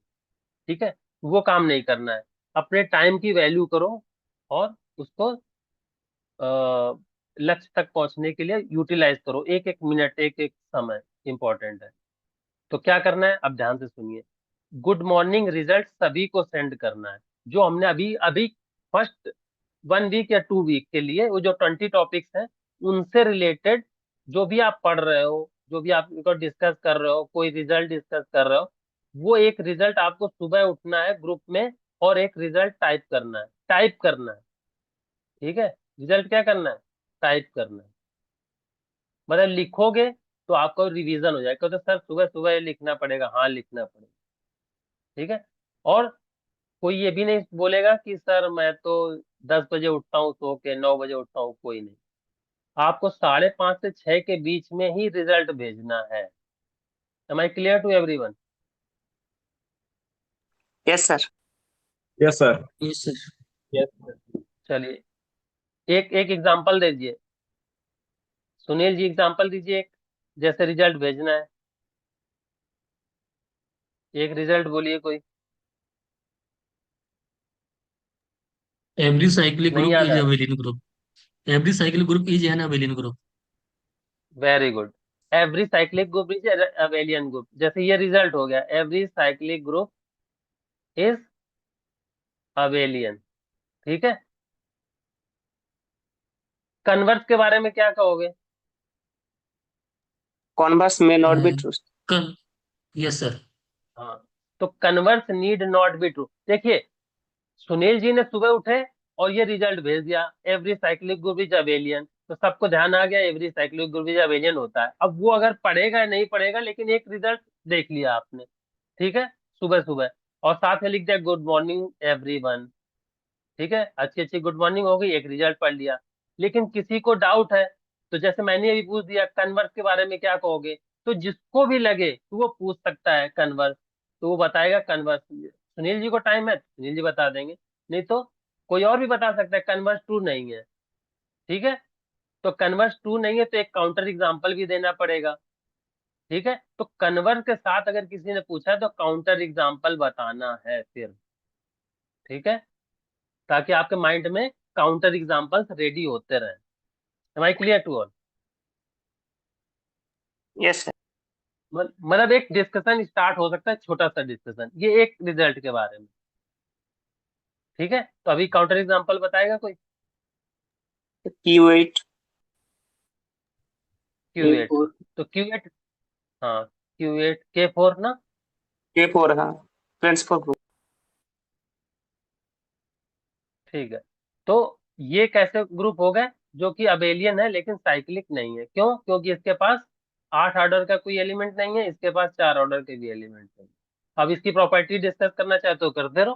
ठीक है। वो काम नहीं करना है। अपने टाइम की वैल्यू करो और उसको लक्ष्य तक पहुंचने के लिए यूटिलाइज करो। एक एक मिनट, एक एक समय इंपॉर्टेंट है। तो क्या करना है, अब ध्यान से सुनिए। गुड मॉर्निंग रिजल्ट सभी को सेंड करना है। जो हमने अभी अभी फर्स्ट 1 वीक या 2 वीक के लिए वो जो 20 टॉपिक्स हैं, उनसे रिलेटेड जो भी आप पढ़ रहे हो, जो भी आप इनको डिस्कस कर रहे हो, कोई रिजल्ट डिस्कस कर रहे हो, वो एक रिजल्ट आपको सुबह उठना है ग्रुप में और एक रिजल्ट टाइप करना है, टाइप करना है, ठीक है। रिजल्ट क्या करना है, टाइप करना है। मतलब लिखोगे तो आपका रिवीजन हो जाएगा, तो सर सुबह सुबह ये लिखना पड़ेगा, हाँ लिखना पड़ेगा, ठीक है। और कोई ये भी नहीं बोलेगा कि सर मैं तो 10 बजे उठता हूँ, सो के 9 बजे उठता हूँ, कोई नहीं। आपको 5:30 से 6 के बीच में ही रिजल्ट भेजना है। Am I clear to everyone? Yes, sir. Yes sir. Yes sir. Yes. चलिए, एक एक एग्जांपल दीजिए, सुनील जी एग्जांपल दीजिए एक, जैसे रिजल्ट भेजना है। एक रिजल्ट बोलिए कोई। एवरी साइक्लिक नहीं ग्रुप याद इज आ रहा? Abelian group. Every cyclic group is an abelian group. Very good. Every cyclic group is abelian group. जैसे ये रिजल्ट हो गया, every cyclic group is abelian, ठीक है। कन्वर्स के बारे में क्या कहोगे? Converse may not be true. कल। Yes sir. हाँ, तो converse need not be true. देखिए, सुनील जी ने सुबह उठे और ये रिजल्ट भेज दिया, every cyclic group is abelian, तो सबको ध्यान आ गया every cyclic group is abelian होता है। अब वो अगर पढ़ेगा या नहीं पढ़ेगा, लेकिन एक रिजल्ट देख लिया आपने, ठीक है, सुबह सुबह। और साथ में लिख दिया गुड मॉर्निंग एवरीवन, ठीक है, अच्छी अच्छी गुड मॉर्निंग हो गई, एक रिजल्ट पढ़ लिया। लेकिन किसी को डाउट है, तो जैसे मैंने अभी पूछ दिया कन्वर्स के बारे में क्या कहोगे, तो जिसको भी लगे तो वो पूछ सकता है कन्वर्स, तो वो बताएगा कन्वर्स। सुनील जी को टाइम है, सुनील जी बता देंगे। नहीं तो कोई और भी बता सकता है कन्वर्स ट्रू नहीं है, ठीक है। तो कन्वर्स ट्रू नहीं है तो एक काउंटर एग्जाम्पल भी देना पड़ेगा, ठीक है। तो कन्वर्स के साथ अगर किसी ने पूछा है तो काउंटर एग्जाम्पल बताना है फिर, ठीक है, ताकि आपके माइंड में काउंटर एग्जांपल्स रेडी होते रहें। Am I clear to all? Yes, sir. मतलब एक डिस्कशन स्टार्ट हो सकता है, छोटा सा डिस्कशन, ये एक रिजल्ट के बारे में, ठीक है। तो अभी काउंटर एग्जांपल बताएगा कोई? Q8, Q8। तो Q8, हाँ, Q8 K4 ना? K4, हाँ, Transport Group. ठीक है। तो ये कैसे ग्रुप हो गए, जो कि अबेलियन है लेकिन साइक्लिक नहीं है। क्यों? क्योंकि इसके पास 8 ऑर्डर का कोई एलिमेंट नहीं है, इसके पास 4 ऑर्डर के भी एलिमेंट नहीं। अब इसकी प्रॉपर्टी डिस्कस करना चाहे तो करते रहो,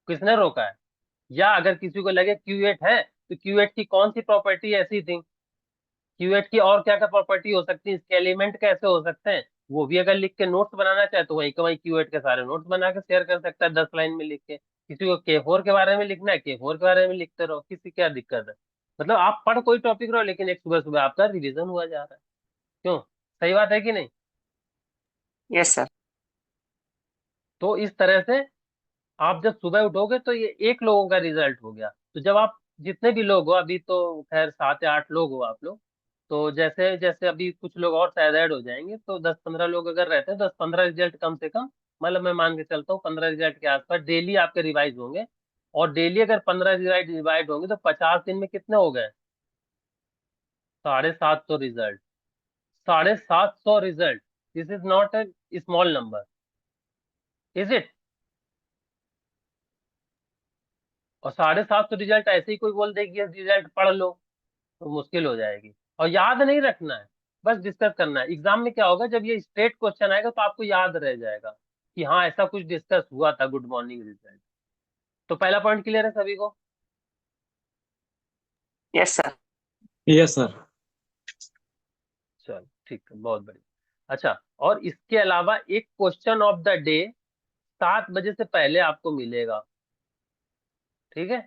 किसने रोका है? या अगर किसी को लगे Q8 है, तो Q8 की कौन सी प्रॉपर्टी ऐसी थी, Q8 की और क्या क्या प्रॉपर्टी हो सकती है, इसके एलिमेंट कैसे हो सकते हैं, वो भी अगर लिख के नोट्स बनाना चाहे तो वहीं के वहीं Q8 के सारे नोट्स बना के शेयर कर सकता है 10 लाइन में लिख के। किसी को K4 के बारे में लिखना है, K4 के बारे में लिखते रहो, किसी क्या दिक्कत है। मतलब आप पढ़ कोई टॉपिक रहो, लेकिन एक सुबह सुबह आपका रिवीजन हुआ जा रहा है। क्यों? सही बात है कि नहीं? Yes, sir. तो इस तरह से आप जब सुबह उठोगे तो ये एक लोगों का रिजल्ट हो गया। तो जब आप जितने भी लोग हो, अभी तो खैर 7 या 8 लोग हो आप लोग, तो जैसे जैसे अभी कुछ लोग और शायद ऐड हो जाएंगे, तो 10-15 लोग अगर रहते हैं, 10-15 रिजल्ट कम से कम, मतलब मैं मान के चलता हूँ 15 रिजल्ट के आसपास डेली आपके रिवाइज होंगे। और डेली अगर 15 रिजल्ट रिवाइज होंगे तो 50 दिन में कितने हो गए? 750 result. 750 result, this is not a small number, is it? और 750 रिजल्ट ऐसे ही कोई बोल दे कि ये रिजल्ट पढ़ लो तो मुश्किल हो जाएगी। और याद नहीं रखना है, बस डिस्कस करना है। एग्जाम में क्या होगा, जब ये स्ट्रेट क्वेश्चन आएगा तो आपको याद रह जाएगा कि हाँ ऐसा कुछ डिस्कस हुआ था गुड मॉर्निंग रिजल्ट। तो पहला पॉइंट क्लियर है सभी को? Yes, sir. Yes sir. चलो ठीक है, बहुत बढ़िया। अच्छा, और इसके अलावा एक क्वेश्चन ऑफ द डे 7 बजे से पहले आपको मिलेगा। ठीक है,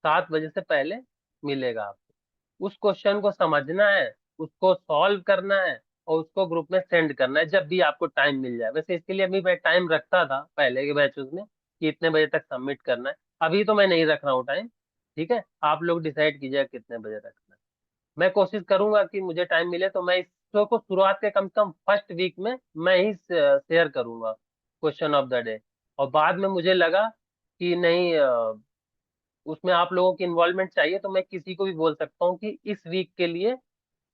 7 बजे से पहले मिलेगा आपको। उस क्वेश्चन को समझना है, उसको सॉल्व करना है, और उसको ग्रुप में सेंड करना है जब भी आपको टाइम मिल जाए। वैसे इसके लिए अभी मैं टाइम रखता था पहले के बैचेस में कि इतने बजे तक सबमिट करना है। अभी तो मैं नहीं रख रहा हूँ टाइम। ठीक है, आप लोग डिसाइड कीजिए कितने बजे रखना है। मैं कोशिश करूंगा कि मुझे टाइम मिले तो मैं इस शो को शुरुआत के कम से कम फर्स्ट वीक में मैं ही शेयर करूंगा क्वेश्चन ऑफ द डे। और बाद में मुझे लगा कि नहीं, उसमें आप लोगों की इन्वॉल्वमेंट चाहिए, तो मैं किसी को भी बोल सकता हूँ कि इस वीक के लिए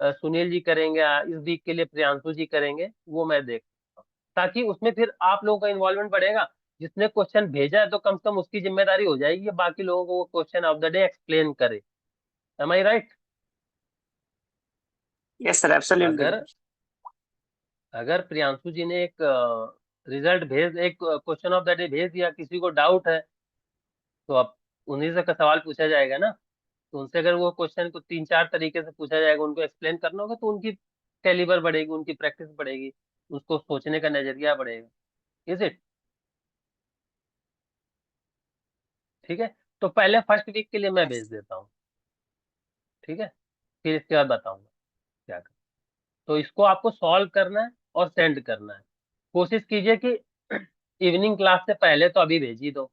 सुनील जी करेंगे, इस वीक के लिए प्रियांशु जी करेंगे, वो मैं देख सकता हूँ। ताकि उसमें फिर आप लोगों का इन्वॉल्वमेंट बढ़ेगा। जिसने क्वेश्चन भेजा है तो कम से कम उसकी जिम्मेदारी हो जाएगी कि बाकी लोगों को वो question of the day explain करे। एम आई राइट? Yes, sir. Absolutely. अगर अगर प्रियांशु जी ने एक क्वेश्चन ऑफ द डे भेज दिया, किसी को डाउट है तो अब उन्हीं से का सवाल पूछा जाएगा ना। तो उनसे अगर वो क्वेश्चन को 3-4 तरीके से पूछा जाएगा, उनको एक्सप्लेन करना होगा, तो उनकी कैलिबर बढ़ेगी, उनकी प्रैक्टिस बढ़ेगी, उसको सोचने का नजरिया बढ़ेगा। Is it? ठीक है, तो पहले फर्स्ट वीक के लिए मैं भेज देता हूँ। ठीक है, फिर इसके बाद बताऊंगा क्या करना। तो इसको आपको सॉल्व करना है और सेंड करना है। कोशिश कीजिए कि इवनिंग क्लास से पहले तो अभी भेज ही दो।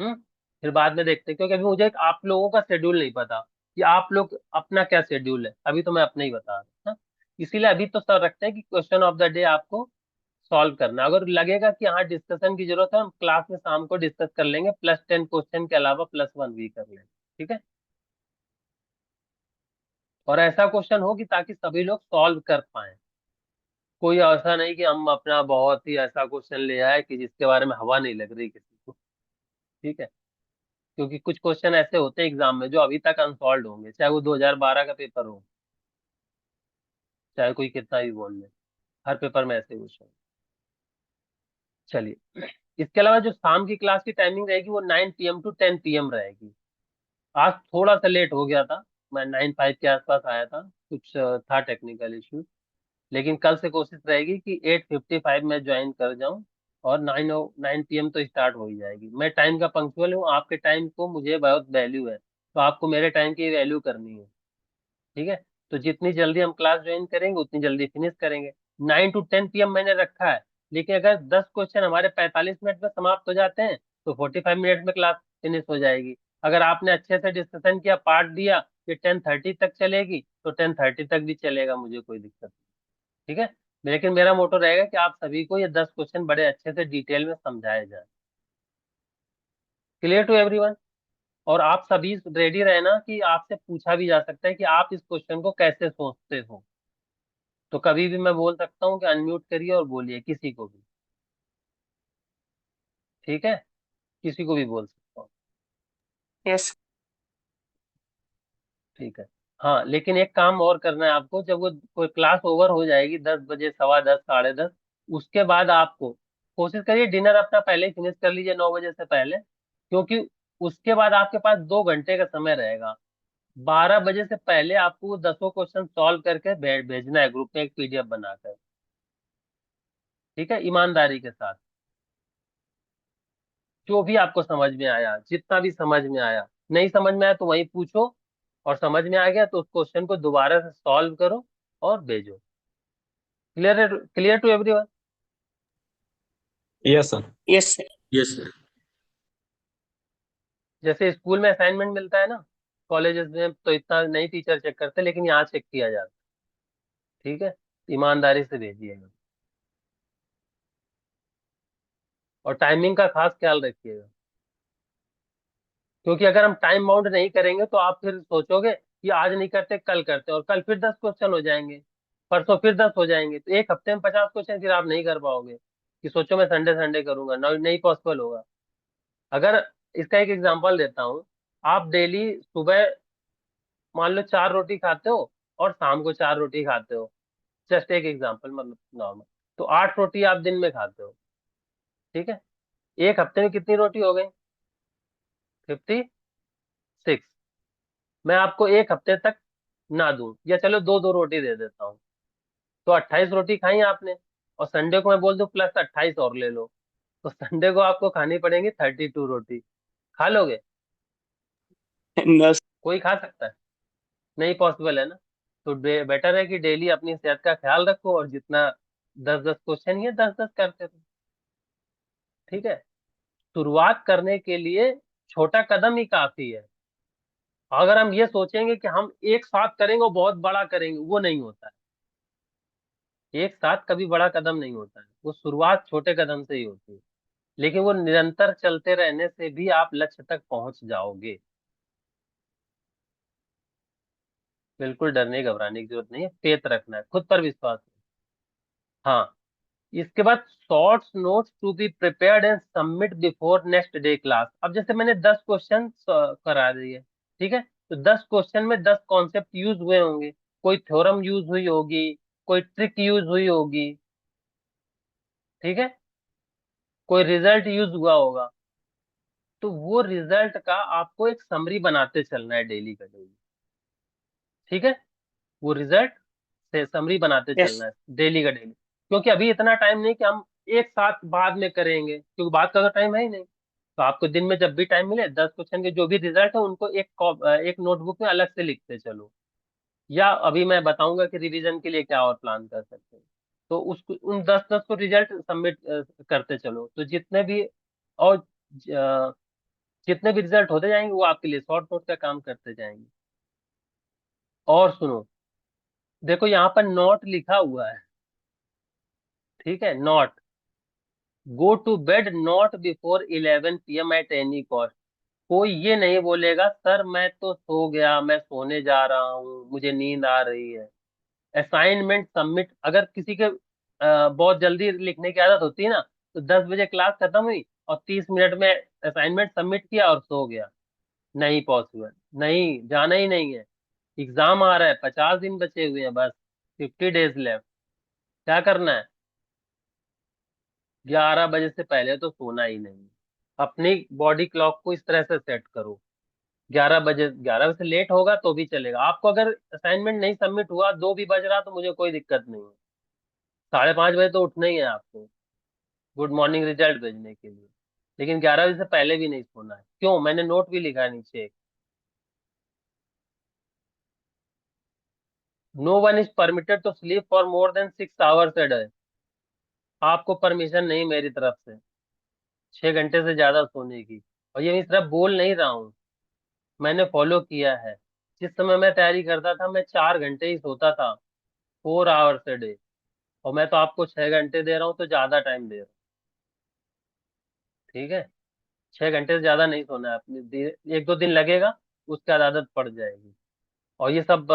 हम्म, फिर बाद में देखते हैं, क्योंकि अभी मुझे आप लोगों का शेड्यूल नहीं पता कि आप लोग अपना क्या शेड्यूल है। अभी तो मैं अपना ही बता रहा हूँ, हाँ? इसीलिए अभी तो सर रखते हैं कि क्वेश्चन ऑफ द डे आपको सॉल्व करना है। अगर लगेगा कि हाँ डिस्कशन की जरूरत है, हम क्लास में शाम को डिस्कस कर लेंगे, +10 क्वेश्चन के अलावा +1 भी कर लेंगे। ठीक है, और ऐसा क्वेश्चन हो कि ताकि सभी लोग सॉल्व कर पाए। कोई ऐसा नहीं कि हम अपना बहुत ही ऐसा क्वेश्चन ले आए कि जिसके बारे में हवा नहीं लग रही किसी को। ठीक है, क्योंकि कुछ क्वेश्चन ऐसे होते हैं एग्जाम में जो अभी तक अनसॉल्व होंगे, चाहे वो 2012 का पेपर हो, चाहे कोई कितना भी बोल ले, हर पेपर में ऐसे क्वेश्चन। चलिए, इसके अलावा जो शाम की क्लास की टाइमिंग रहेगी वो 9 PM to 10 PM रहेगी। आज थोड़ा सा लेट हो गया था, मैं 9:05 के आसपास आया था, कुछ था टेक्निकल इश्यू। लेकिन कल से कोशिश रहेगी कि 8:55 में ज्वाइन कर जाऊं, और 9 PM तो स्टार्ट हो ही जाएगी। मैं टाइम का पंक्चुअल हूँ, आपके टाइम को मुझे बहुत वैल्यू है, तो आपको मेरे टाइम की वैल्यू करनी है। ठीक है, तो जितनी जल्दी हम क्लास ज्वाइन करेंगे उतनी जल्दी फिनिश करेंगे। 9 to 10 PM मैंने रखा है, लेकिन अगर 10 क्वेश्चन हमारे 45 मिनट में समाप्त हो जाते हैं तो 45 मिनट में क्लास फिनिश हो जाएगी। अगर आपने अच्छे से डिस्कशन किया, पार्ट दिया कि 10:30 तक चलेगी तो 10:30 तक भी चलेगा, मुझे कोई दिक्कत नहीं। ठीक है, लेकिन मेरा मोटो रहेगा कि आप सभी को ये 10 क्वेश्चन बड़े अच्छे से डिटेल में समझाए जाए। Clear to everyone? और आप सभी रेडी रहना कि आपसे पूछा भी जा सकता है कि आप इस क्वेश्चन को कैसे सोचते हो। तो कभी भी मैं बोल सकता हूँ कि अनम्यूट करिए और बोलिए किसी को भी। ठीक है, किसी को भी बोल सकता हूँ। Yes. ठीक है, हाँ, लेकिन एक काम और करना है आपको। जब वो कोई क्लास ओवर हो जाएगी 10 बजे, 10:15, 10:30, उसके बाद आपको कोशिश करिए डिनर अपना पहले ही फिनिश कर लीजिए 9 बजे से पहले, क्योंकि उसके बाद आपके पास 2 घंटे का समय रहेगा। 12 बजे से पहले आपको वो 10 क्वेश्चन सॉल्व करके भेजना है ग्रुप में एक PDF बनाकर। ठीक है, ईमानदारी के साथ। जो भी आपको समझ में आया, जितना भी समझ में आया, नहीं समझ में आया तो वहीं पूछो, और समझ में आ गया तो उस क्वेश्चन को दोबारा से सॉल्व करो और भेजो। Clear? Clear to everyone? Yes sir. Yes, sir. Yes sir. जैसे स्कूल में असाइनमेंट मिलता है ना, कॉलेजेस में तो इतना नहीं टीचर चेक करते, लेकिन यहाँ चेक किया जाता है। ठीक है, ईमानदारी से भेजिएगा, और टाइमिंग का खास ख्याल रखिएगा। क्योंकि अगर हम टाइम बाउंड नहीं करेंगे तो आप फिर सोचोगे कि आज नहीं करते कल करते, और कल फिर 10 क्वेश्चन हो जाएंगे, परसों फिर 10 हो जाएंगे, तो एक हफ्ते में 50 क्वेश्चन फिर आप नहीं कर पाओगे कि सोचो मैं संडे संडे करूंगा, नहीं नहीं पॉसिबल होगा। अगर इसका एक एग्जांपल देता हूँ। आप डेली सुबह मान लो 4 रोटी खाते हो और शाम को 4 रोटी खाते हो, जस्ट एक एग्जांपल, मतलब नॉर्मल। तो 8 रोटी आप दिन में खाते हो, ठीक है। एक हफ्ते में कितनी रोटी हो गई? 56। मैं आपको एक हफ्ते तक ना दूं, या चलो दो दो रोटी दे देता हूँ, तो 28 रोटी खाई आपने, और संडे को मैं बोल दूं प्लस 28 और ले लो, तो संडे को आपको खानी पड़ेंगी 32 रोटी। खा लोगे? No, कोई खा सकता है? नहीं पॉसिबल है ना। तो बेटर है कि डेली अपनी सेहत का ख्याल रखो, और जितना 10-10 क्वेश्चन ही है, 10-10 करते रहो, ठीक है। शुरुआत करने के लिए छोटा कदम ही काफी है। अगर हम ये सोचेंगे कि हम एक साथ करेंगे और बहुत बड़ा करेंगे, वो नहीं होता है। एक साथ कभी बड़ा कदम नहीं होता है, वो शुरुआत छोटे कदम से ही होती है। लेकिन वो निरंतर चलते रहने से भी आप लक्ष्य तक पहुंच जाओगे। बिल्कुल डरने घबराने की जरूरत नहीं है, फेथ रखना है, खुद पर विश्वास है। हाँ, इसके बाद shorts notes to be prepared and submit before next day class. अब जैसे मैंने 10 क्वेश्चन करा दिए, ठीक है, तो 10 क्वेश्चन में 10 कॉन्सेप्ट यूज हुए होंगे, कोई थ्योरम यूज हुई होगी, कोई ट्रिक यूज हुई होगी, ठीक है, कोई रिजल्ट यूज हुआ होगा। तो वो रिजल्ट का आपको एक समरी बनाते चलना है डेली का डेली, ठीक है। वो रिजल्ट से समरी बनाते yes. चलना है डेली का डेली, क्योंकि अभी इतना टाइम नहीं कि हम एक साथ बाद में करेंगे, क्योंकि बात का तो टाइम है ही नहीं। तो आपको दिन में जब भी टाइम मिले, 10 क्वेश्चन के जो भी रिजल्ट है उनको एक नोटबुक में अलग से लिखते चलो, या अभी मैं बताऊंगा कि रिवीजन के लिए क्या और प्लान कर सकते हैं। तो उस उन 10-10 को रिजल्ट सबमिट करते चलो, तो जितने भी और जितने भी रिजल्ट होते जाएंगे वो आपके लिए शॉर्ट नोट का काम करते जाएंगे। और सुनो, देखो यहाँ पर नॉट लिखा हुआ है, ठीक है, not. Go to bed not before 11 PM at any cost. कोई ये नहीं बोलेगा सर मैं तो सो गया, मैं सोने जा रहा हूँ, मुझे नींद आ रही है। असाइनमेंट सबमिट, अगर किसी के बहुत जल्दी लिखने की आदत होती है ना, तो 10 बजे क्लास खत्म हुई और 30 मिनट में असाइनमेंट सबमिट किया और सो गया। नहीं पॉसिबल, नहीं, जाना ही नहीं है। एग्जाम आ रहा है, 50 दिन बचे हुए हैं बस, 50 डेज लेफ्ट। क्या करना है? 11 बजे से पहले तो सोना ही नहीं। अपनी बॉडी क्लॉक को इस तरह से सेट करो, 11 बजे, 11 बजे से लेट होगा तो भी चलेगा आपको। अगर असाइनमेंट नहीं सबमिट हुआ, 2 भी बज रहा, तो मुझे कोई दिक्कत नहीं है, 5:30 बजे तो उठना ही है आपको, गुड मॉर्निंग रिजल्ट भेजने के लिए। लेकिन 11 बजे से पहले भी नहीं सोना है। क्यों? मैंने नोट भी लिखा है नीचे। No one is permitted to sleep for more than 6 hours a day. आपको परमिशन नहीं मेरी तरफ से 6 घंटे से ज्यादा सोने की। और ये मैं सिर्फ बोल नहीं रहा हूँ, मैंने फॉलो किया है। जिस समय मैं तैयारी करता था, मैं 4 घंटे ही सोता था, 4 आवर्स ए डे। और मैं तो आपको 6 घंटे दे रहा हूँ, तो ज्यादा टाइम दे रहा हूँ, ठीक है। 6 घंटे से ज्यादा नहीं सोना है अपनी, 1-2 दिन लगेगा, उसके बाद आदत पड़ जाएगी। और ये सब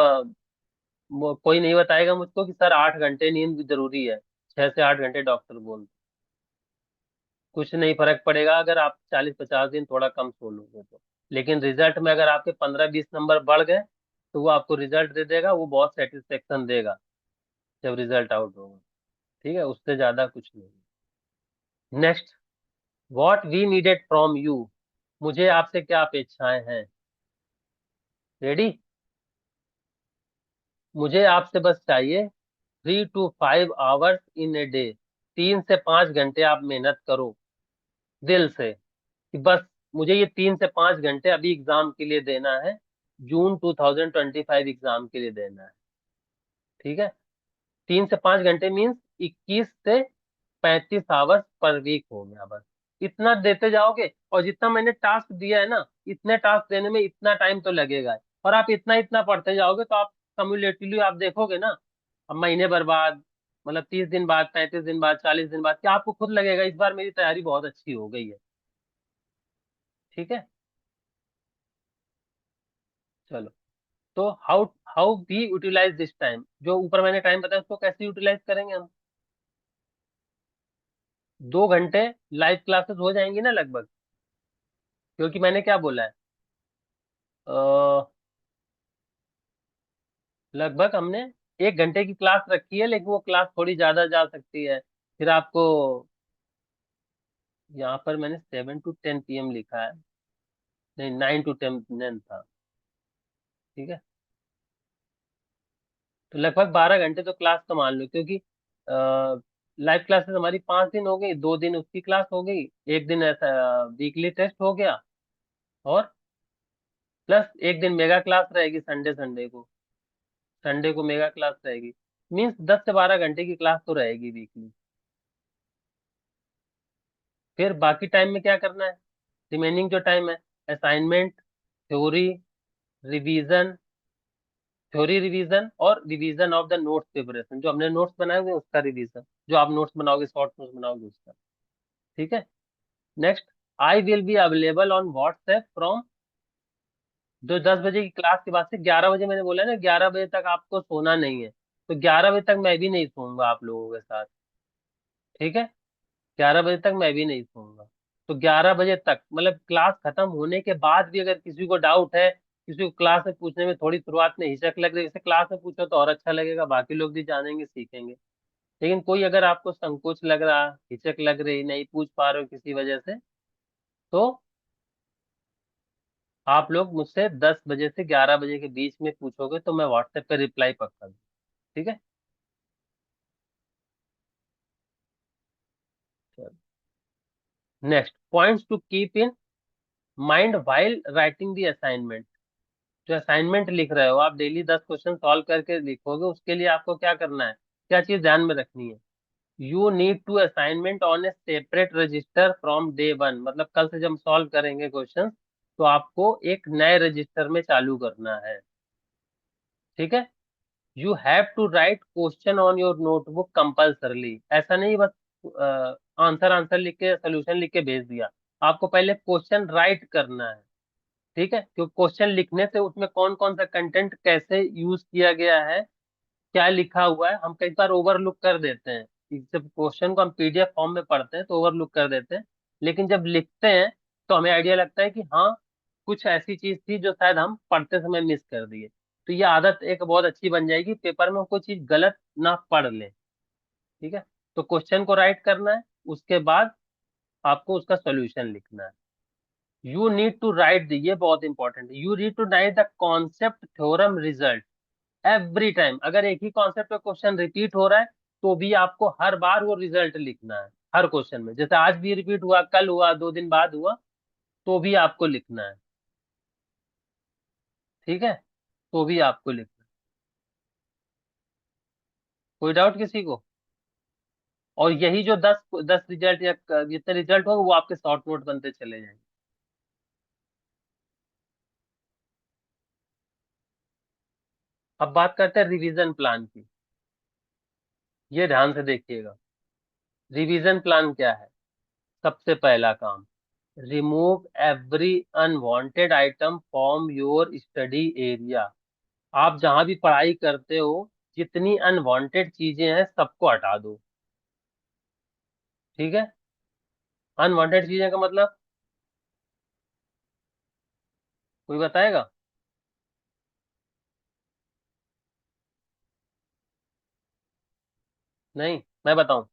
कोई नहीं बताएगा मुझको कि सर 8 घंटे नींद भी जरूरी है, 6 से 8 घंटे डॉक्टर बोलते। कुछ नहीं फर्क पड़ेगा अगर आप 40-50 दिन थोड़ा कम सो लोगे तो। लेकिन रिजल्ट में अगर आपके 15-20 नंबर बढ़ गए, तो वो आपको रिजल्ट दे देगा, वो बहुत सेटिस्फेक्शन देगा जब रिजल्ट आउट होगा, ठीक है, उससे ज्यादा कुछ नहीं। Next, what we needed from you. मुझे आपसे क्या अपेक्षाएं हैं? रेडी? मुझे आपसे बस चाहिए 3 to 5 hours in a day. 3 से 5 घंटे आप मेहनत करो दिल से, कि बस मुझे ये 3 से 5 घंटे अभी एग्जाम के लिए देना है, जून 2025 एग्जाम के लिए देना है, ठीक है। 3 से 5 घंटे मीन्स 21 से 35 आवर्स पर वीक हो गया बस। इतना देते जाओगे, और जितना मैंने टास्क दिया है ना, इतने टास्क देने में इतना टाइम तो लगेगा, और आप इतना इतना पढ़ते जाओगे तो आप कम्युलेटिवली आप देखोगे ना, अब महीने भर बाद, मतलब 30 दिन बाद, 35 दिन बाद, 40 दिन बाद, क्या आपको खुद लगेगा इस बार मेरी तैयारी बहुत अच्छी हो गई है, ठीक है। चलो, तो how how we utilize this time, जो ऊपर मैंने टाइम बताया उसको कैसे यूटिलाइज करेंगे हम? 2 घंटे लाइव क्लासेस हो जाएंगी ना लगभग, क्योंकि मैंने क्या बोला है, लगभग हमने 1 घंटे की क्लास रखी है, लेकिन वो क्लास थोड़ी ज्यादा जा सकती है। फिर आपको यहाँ पर मैंने 7 to 10 PM लिखा है, नहीं 9 to 10 था। ठीक है, तो लगभग 12 घंटे तो क्लास का मान लो, क्योंकि लाइव क्लासेस हमारी 5 दिन हो गई, 2 दिन उसकी क्लास हो गई, एक दिन ऐसा वीकली टेस्ट हो गया, और प्लस एक दिन मेगा क्लास रहेगी संडे संडे को। संडे को मेगा क्लास रहेगी, मीन्स 10 से 12 घंटे की क्लास तो रहेगी वीकली। फिर बाकी टाइम में क्या करना है, रिमेनिंग जो टाइम है, assignment, theory revision, theory revision और revision of the notes preparation, जो हमने नोट्स बनाए हुए हैं उसका रिवीजन, जो आप नोट्स बनाओगे, शॉर्ट नोट्स बनाओगे उसका। ठीक है, next, I will be available on WhatsApp from, जो 10 बजे की क्लास के बाद से 11 बजे, मैंने बोला ना 11 बजे तक आपको सोना नहीं है, तो 11 बजे तक मैं भी नहीं सोऊंगा आप लोगों के साथ। ठीक है, 11 बजे तक मैं भी नहीं सोऊंगा। तो 11 बजे तक मतलब क्लास खत्म होने के बाद भी अगर किसी को डाउट है, किसी को क्लास में पूछने में थोड़ी शुरुआत में हिचक लग रही है, जैसे क्लास में पूछो तो और अच्छा लगेगा, बाकी लोग भी जानेंगे सीखेंगे। लेकिन कोई अगर आपको संकोच लग रहा, हिचक लग रही, नहीं पूछ पा रहे हो किसी वजह से, तो आप लोग मुझसे 10 बजे से 11 बजे के बीच में पूछोगे तो मैं व्हाट्सएप पे रिप्लाई पक्का दूँ। ठीक है, next, points to keep in mind while writing the assignment. जो असाइनमेंट लिख रहे हो आप, डेली 10 क्वेश्चन सॉल्व करके लिखोगे, उसके लिए आपको क्या करना है, क्या चीज ध्यान में रखनी है, you need to assignment on a separate register from day one. मतलब कल से जब हम सॉल्व करेंगे क्वेश्चन, तो आपको एक नए रजिस्टर में चालू करना है। ठीक है, you have to write question on your notebook compulsorily. ऐसा नहीं बस आंसर आंसर लिख के, सोल्यूशन लिख के भेज दिया, आपको पहले क्वेश्चन राइट करना है। ठीक है, क्योंकि क्वेश्चन लिखने से उसमें कौन कौन सा कंटेंट कैसे यूज किया गया है, क्या लिखा हुआ है, हम कई बार ओवरलुक कर देते हैं। जब क्वेश्चन को हम पीडीएफ फॉर्म में पढ़ते हैं तो ओवरलुक कर देते हैं, लेकिन जब लिखते हैं तो हमें आइडिया लगता है कि हाँ, कुछ ऐसी चीज थी जो शायद हम पढ़ते समय मिस कर दिए। तो ये आदत एक बहुत अच्छी बन जाएगी, पेपर में हम कोई चीज गलत ना पढ़ लें। ठीक है, तो क्वेश्चन को राइट करना है, उसके बाद आपको उसका सोल्यूशन लिखना है। You need to write the, ये बहुत इंपॉर्टेंट है, you need to write the concept theorem result every time. अगर एक ही कॉन्सेप्ट का क्वेश्चन रिपीट हो रहा है, तो भी आपको हर बार वो रिजल्ट लिखना है, हर क्वेश्चन में। जैसे आज भी रिपीट हुआ, कल हुआ, 2 दिन बाद हुआ, तो भी आपको लिखना है। ठीक है, तो भी आपको लिखना है। कोई डाउट किसी को? और यही जो 10 10 रिजल्ट या जितने रिजल्ट होंगे वो आपके शॉर्ट नोट बनते चले जाएंगे। अब बात करते हैं रिवीजन प्लान की। ये ध्यान से देखिएगा, रिवीजन प्लान क्या है। सबसे पहला काम, remove every unwanted item from your study area. आप जहां भी पढ़ाई करते हो, जितनी अनवांटेड चीजें हैं सबको हटा दो। ठीक है, अनवांटेड चीजें का मतलब कोई बताएगा? नहीं, मैं बताऊं?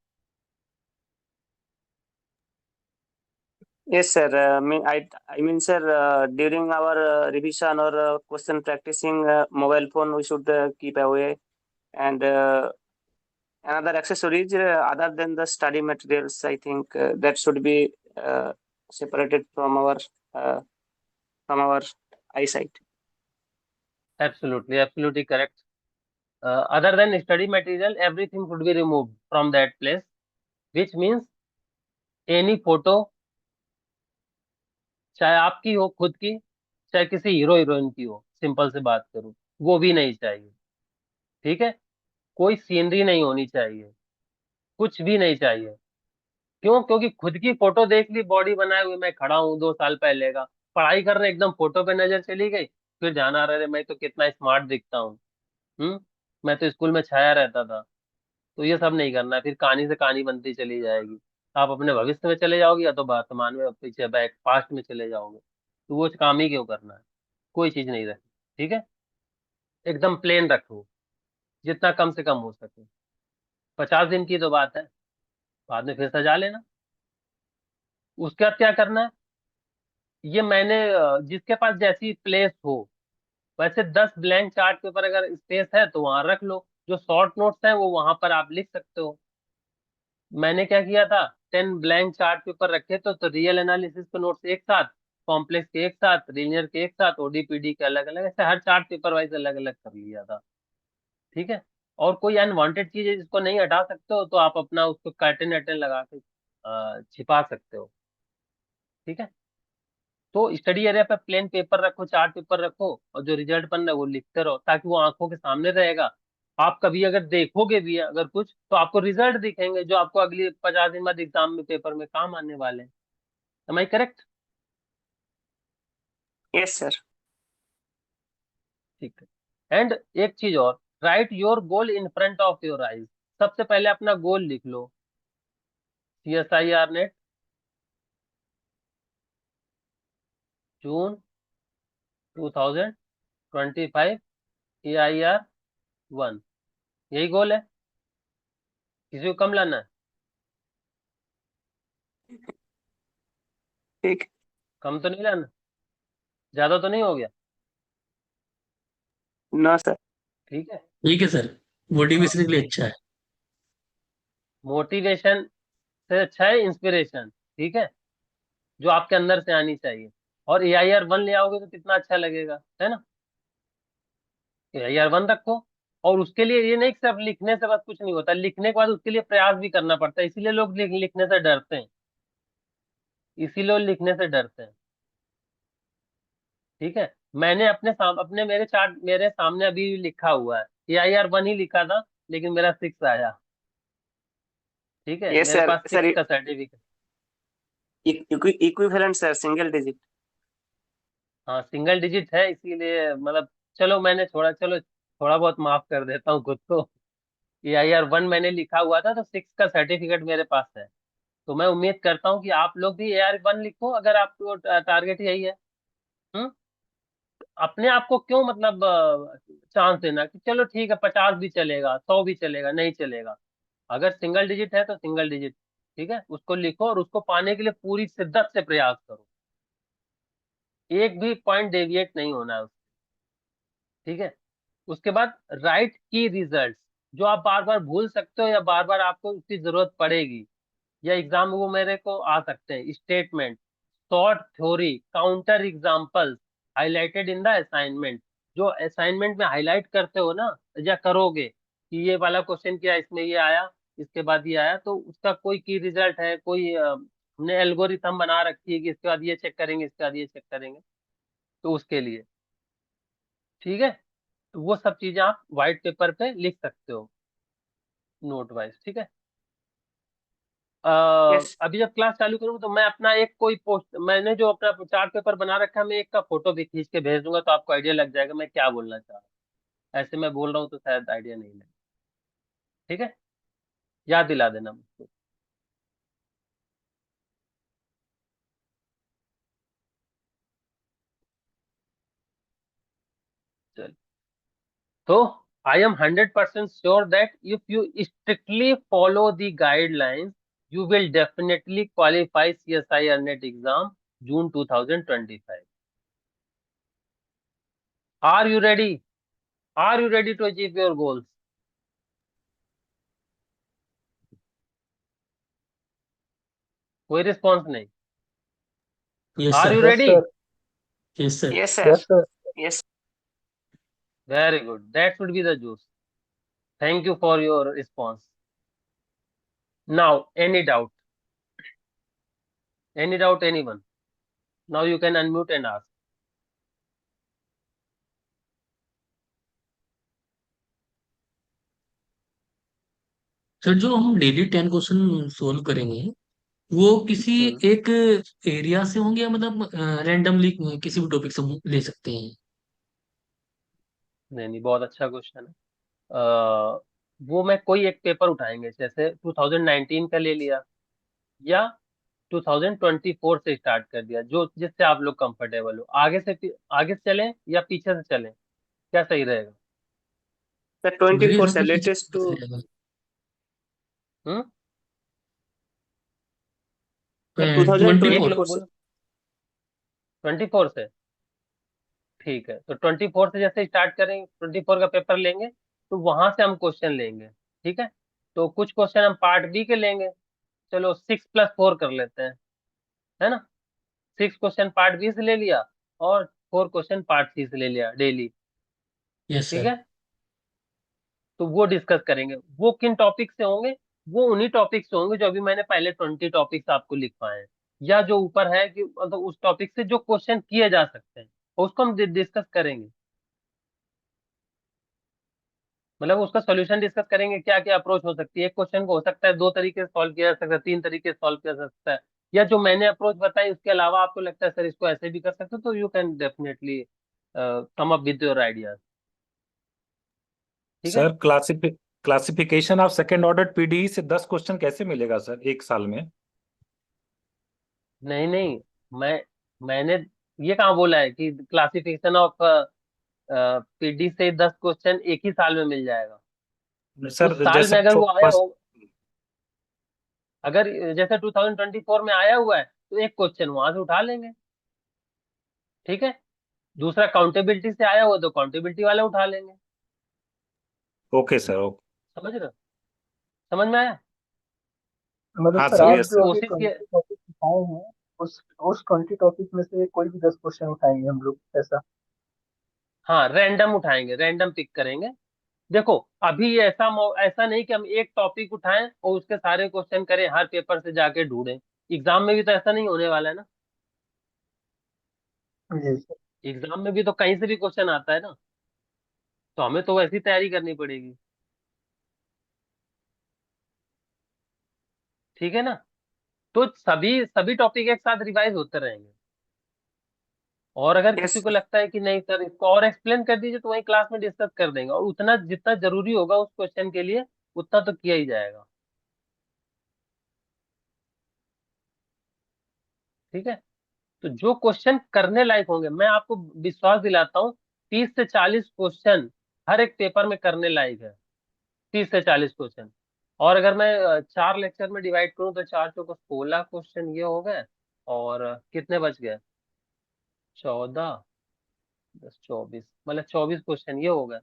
Yes, sir. I mean, sir, during our revision or question practicing, mobile phone we should keep away, and another accessories other than the study materials. I think that should be separated uh, from our eyesight. Absolutely, absolutely correct. Other than study material, everything should be removed from that place, which means any photo, चाहे आपकी हो खुद की, चाहे किसी hero heroine की हो, simple से बात करूं, वो भी नहीं चाहिए। ठीक है, कोई सीनरी नहीं होनी चाहिए, कुछ भी नहीं चाहिए। क्यों? क्योंकि खुद की फोटो देख ली, बॉडी बनाए हुए मैं खड़ा हूँ 2 साल पहले का, पढ़ाई कर रहे एकदम फोटो पे नजर चली गई, फिर ध्यान आ रहा है मैं तो कितना स्मार्ट दिखता हूँ। हम्म, मैं तो स्कूल में छाया रहता था। तो ये सब नहीं करना है, फिर कहानी से कहानी बनती चली जाएगी। आप अपने भविष्य में चले जाओगे या तो वर्तमान में, पीछे बैक पास्ट में चले जाओगे। तो वो काम ही क्यों करना है, कोई चीज नहीं रखी। ठीक है, एकदम प्लेन रखो, जितना कम से कम हो सके। 50 दिन की तो बात है, बाद में फिर सजा लेना। उसके बाद क्या करना है, ये मैंने जिसके पास जैसी प्लेस हो, वैसे 10 ब्लैंक चार्ट पेपर अगर स्पेस है तो वहां रख लो। जो शॉर्ट नोट्स है वो वहां पर आप लिख सकते हो। मैंने क्या किया था, 10 ब्लैंक चार्ट पेपर रखे तो रियल एनालिसिस के नोट्स एक साथ, कॉम्प्लेक्स के एक साथ, लीनियर के एक साथ, ओडीपीडी के अलग अलग, ऐसे हर चार्ट पेपर वाइज अलग अलग कर लिया था। ठीक है, और कोई अनवांटेड चीज है जिसको नहीं हटा सकते हो तो आप अपना उसको कर्टेन वर्टेन लगा के छिपा सकते हो। ठीक है, तो स्टडी एरिया पे प्लेन पेपर रखो, चार्ट पेपर रखो, और जो रिजल्ट बन रहा है वो लिखते रहो, ताकि वो आंखों के सामने रहेगा। आप कभी अगर देखोगे भी अगर कुछ, तो आपको रिजल्ट दिखेंगे जो आपको अगली 50 दिन बाद एग्जाम में पेपर में काम आने वाले हैं। Am I correct? Yes, sir. ठीक है, एंड एक चीज और, write your goal in front of your eyes. सबसे पहले अपना गोल लिख लो। CSIR नेट जून 2025, AIR 1, यही गोल है? किसी को कम लाना है? ठीक। कम तो नहीं लाना, ज्यादा तो नहीं हो गया? No, sir. ठीक है, ठीक है सर, हाँ, मोटिवेशन के लिए अच्छा है। मोटिवेशन से अच्छा है इंस्पिरेशन। ठीक है, जो आपके अंदर से आनी चाहिए। और AIR 1 ले आओगे तो कितना अच्छा लगेगा, है ना? AIR 1 रखो। और उसके लिए ये नहीं कि सिर्फ लिखने से बस कुछ नहीं होता, लिखने के बाद उसके लिए प्रयास भी करना पड़ता है, इसीलिए लोग लिखने से डरते हैं, इसीलिए लोग लिखने से डरते हैं। ठीक है, मैंने अपने मेरे सामने अभी लिखा हुआ है, AIR 1 ही लिखा था, लेकिन मेरा 6 आया। ठीक है, Yes, मेरे sir. पास Sir, 6 का certificate. equivalent, sir. Single digit. हाँ, सिंगल डिजिट है, इसीलिए मतलब, चलो मैंने चलो थोड़ा बहुत माफ कर देता हूँ खुद को। AIR 1 मैंने लिखा हुआ था तो 6 का सर्टिफिकेट मेरे पास है। तो मैं उम्मीद करता हूँ कि आप लोग भी AIR 1 लिखो, अगर आपको टारगेट यही है। हम्म, अपने आप को क्यों मतलब चांस देना कि चलो ठीक है, 50 भी चलेगा, 100 भी चलेगा, नहीं चलेगा। अगर सिंगल डिजिट है तो सिंगल डिजिट, ठीक है, उसको लिखो और उसको पाने के लिए पूरी शिद्दत से प्रयास करो। एक भी पॉइंट डेविएट नहीं होना है। ठीक है, उसके बाद राइट की रिजल्ट्स, जो आप बार बार भूल सकते हो या बार बार आपको उसकी जरूरत पड़ेगी, या एग्जाम में वो मेरे को आ सकते हैं। Statement, short theory, counter examples, highlighted in the assignment. जो असाइनमेंट में हाईलाइट करते हो ना, या करोगे कि ये वाला क्वेश्चन किया, इसमें ये आया, इसके बाद ये आया, तो उसका कोई की रिजल्ट है, कोई हमने एल्गोरिथम बना रखी है कि इसके बाद ये चेक करेंगे, इसके बाद ये चेक करेंगे, तो उसके लिए। ठीक है, तो वो सब चीजें आप व्हाइट पेपर पे लिख सकते हो, नोट वाइज। ठीक है, अ, Yes. अभी जब क्लास चालू करूंगा तो मैं अपना एक कोई पोस्ट, मैंने जो अपना चार्ट पेपर बना रखा है, मैं एक का फोटो भी खींच के भेज दूंगा, तो आपको आइडिया लग जाएगा मैं क्या बोलना चाह रहा हूँ। ऐसे मैं बोल रहा हूँ तो शायद आइडिया नहीं लगे। ठीक है, याद दिला देना मुझको। चल, तो I am 100% sure that if you strictly follow the guidelines, you will definitely qualify CSIR net exam June 2025। Are you ready? Are you ready to achieve your goals? कोई रिस्पॉन्स नहीं। Yes are sir. You yes ready? Sir. Yes sir. Yes, sir. Yes sir. Yes. Very good. That should be the juice. Thank you for your response. Now, any doubt? Any doubt, anyone? Now you can unmute and ask. Sir, जो हम daily 10 question solve करेंगे, वो किसी हम्म, एक area से होंगे या मतलब रैंडमली किसी भी टॉपिक से हम ले सकते हैं? नहीं नहीं, बहुत अच्छा क्वेश्चन है। वो मैं कोई एक पेपर उठाएंगे, जैसे 2019 का ले लिया, या 2024 से स्टार्ट कर दिया, जो जिससे आप लोग कंफर्टेबल हो। आगे से चलें या पीछे से चलें, क्या सही रहेगा? सर मेरे 24 हिसाब सर से पीछे latest two. Hmm sir twenty एक फोर। लोग 2024 से। बोलो 24 से। ठीक है, तो 24 से जैसे स्टार्ट करेंगे, 24 का पेपर लेंगे, तो वहां से हम क्वेश्चन लेंगे। ठीक है, तो कुछ क्वेश्चन हम पार्ट बी के लेंगे। चलो 6+4 कर लेते हैं, है ना। 6 क्वेश्चन पार्ट बी से ले लिया, और 4 क्वेश्चन पार्ट सी से ले लिया डेली। यस ठीक सर। है, तो वो डिस्कस करेंगे। वो किन टॉपिक से होंगे? वो उन्हीं टॉपिक से होंगे जो अभी मैंने पहले 20 टॉपिक्स आपको लिखवाए हैं, या जो ऊपर है कि मतलब उस टॉपिक से जो क्वेश्चन किए जा सकते हैं, उसको हम डिस्कस करेंगे। मतलब उसका सोल्यूशन डिस्कस करेंगे, क्या क्या अप्रोच हो सकती है। एक क्वेश्चन को हो सकता है 2 तरीके से सॉल्व किया जा सकता है, 3 तरीके से सॉल्व किया जा सकता है, या जो मैंने अप्रोच बताई उसके अलावा आपको लगता है सर इसको ऐसे भी कर सकते हो, तो you can definitely come up with your ideas. ठीक है। Sir classification of second order PDE से 10 क्वेश्चन कैसे मिलेगा सर एक साल में? नहीं नहीं, मैंने ये कहाँ बोला है कि क्लासिफिकेशन ऑफ पीडी से 10 क्वेश्चन एक ही साल में मिल जाएगा। सर उस साल जैसे में अगर वो आया फर्स्ट। हो, अगर जैसे 2024 में आया हुआ है, तो एक क्वेश्चन वहां से उठा लेंगे। ठीक है, दूसरा काउंटेबिलिटी से आया हुआ तो काउंटेबिलिटी वाला उठा लेंगे। Okay sir, okay. समझ रहे हो? समझ में आया? मतलब हाँ सर सर, आप यस जो सर। अभी कोशिश किए। 20 टॉपिक उठाए हैं, उस 20 टॉपिक में से कोई भी 10 क्वेश्चन उठाएंगे हम लोग, ऐसा? हाँ, रैंडम उठाएंगे, रैंडम पिक करेंगे। देखो, अभी ऐसा नहीं कि हम एक टॉपिक उठाएं और उसके सारे क्वेश्चन करें, हर पेपर से जाके ढूंढें। एग्जाम में भी तो ऐसा नहीं होने वाला है ना। जी सर। एग्जाम में भी तो कहीं से भी क्वेश्चन आता है ना, तो हमें तो वैसी तैयारी करनी पड़ेगी। ठीक है ना। तो सभी सभी टॉपिक एक साथ रिवाइज होते रहेंगे। और अगर यस किसी को सर। लगता है कि नहीं सर इसको और एक्सप्लेन कर दीजिए, तो वही क्लास में डिस्कस कर देंगे, और उतना जितना जरूरी होगा उस क्वेश्चन के लिए, उतना तो किया ही जाएगा। ठीक है, तो जो क्वेश्चन करने लायक होंगे, मैं आपको विश्वास दिलाता हूँ, 30 से 40 क्वेश्चन हर एक पेपर में करने लायक है। 30 से 40 क्वेश्चन। और अगर मैं 4 लेक्चर में डिवाइड करूँ, तो 4 चौको 16 क्वेश्चन ये हो गए। और कितने बच गए? 14, 10, 24, मतलब 24 क्वेश्चन ये हो गए।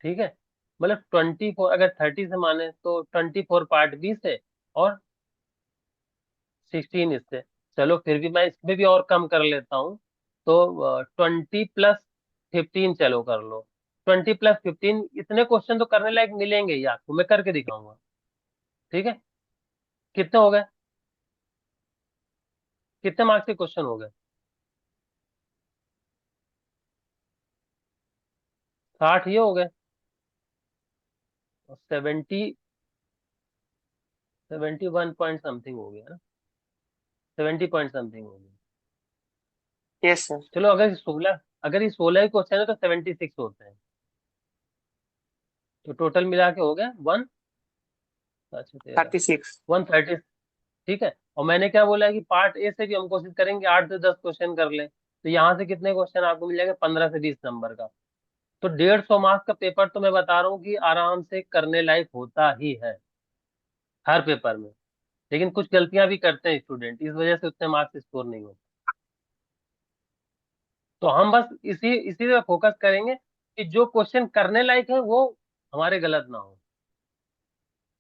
ठीक है, मतलब 24, अगर 30 से माने तो 24 पार्ट बी से, और 16 इससे। चलो फिर भी मैं इसमें भी और कम कर लेता हूँ, तो 20+15 चलो कर लो। 20+15, इतने क्वेश्चन तो करने लायक मिलेंगे ही आपको, मैं करके दिखाऊंगा। ठीक है, कितने हो गए? कितने मार्क्स के क्वेश्चन हो गए? 60 ये हो गए, और 71 पॉइंट समथिंग हो गया ना। 70 पॉइंट समथिंग हो गया। Yes sir. चलो, अगर ये 16 क्वेश्चन है तो 76 होते हैं, तो टोटल मिला के हो गया 13, 36। 130। ठीक है, और मैंने क्या बोला है कि पार्ट ए से भी हम कोशिश करेंगे 8 से 10 क्वेश्चन कर लें, तो यहाँ से कितने क्वेश्चन आपको मिल जाएंगे? 15 से 20 नंबर का। तो 150 मार्क्स का पेपर तो मैं बता रहा हूँ कि आराम से करने लायक होता ही है, हर पेपर में। लेकिन कुछ गलतियां भी करते हैं स्टूडेंट, इस वजह से उतने मार्क्स स्कोर नहीं होते। तो हम बस इसी पे फोकस करेंगे कि जो क्वेश्चन करने लायक है वो हमारे गलत ना हो।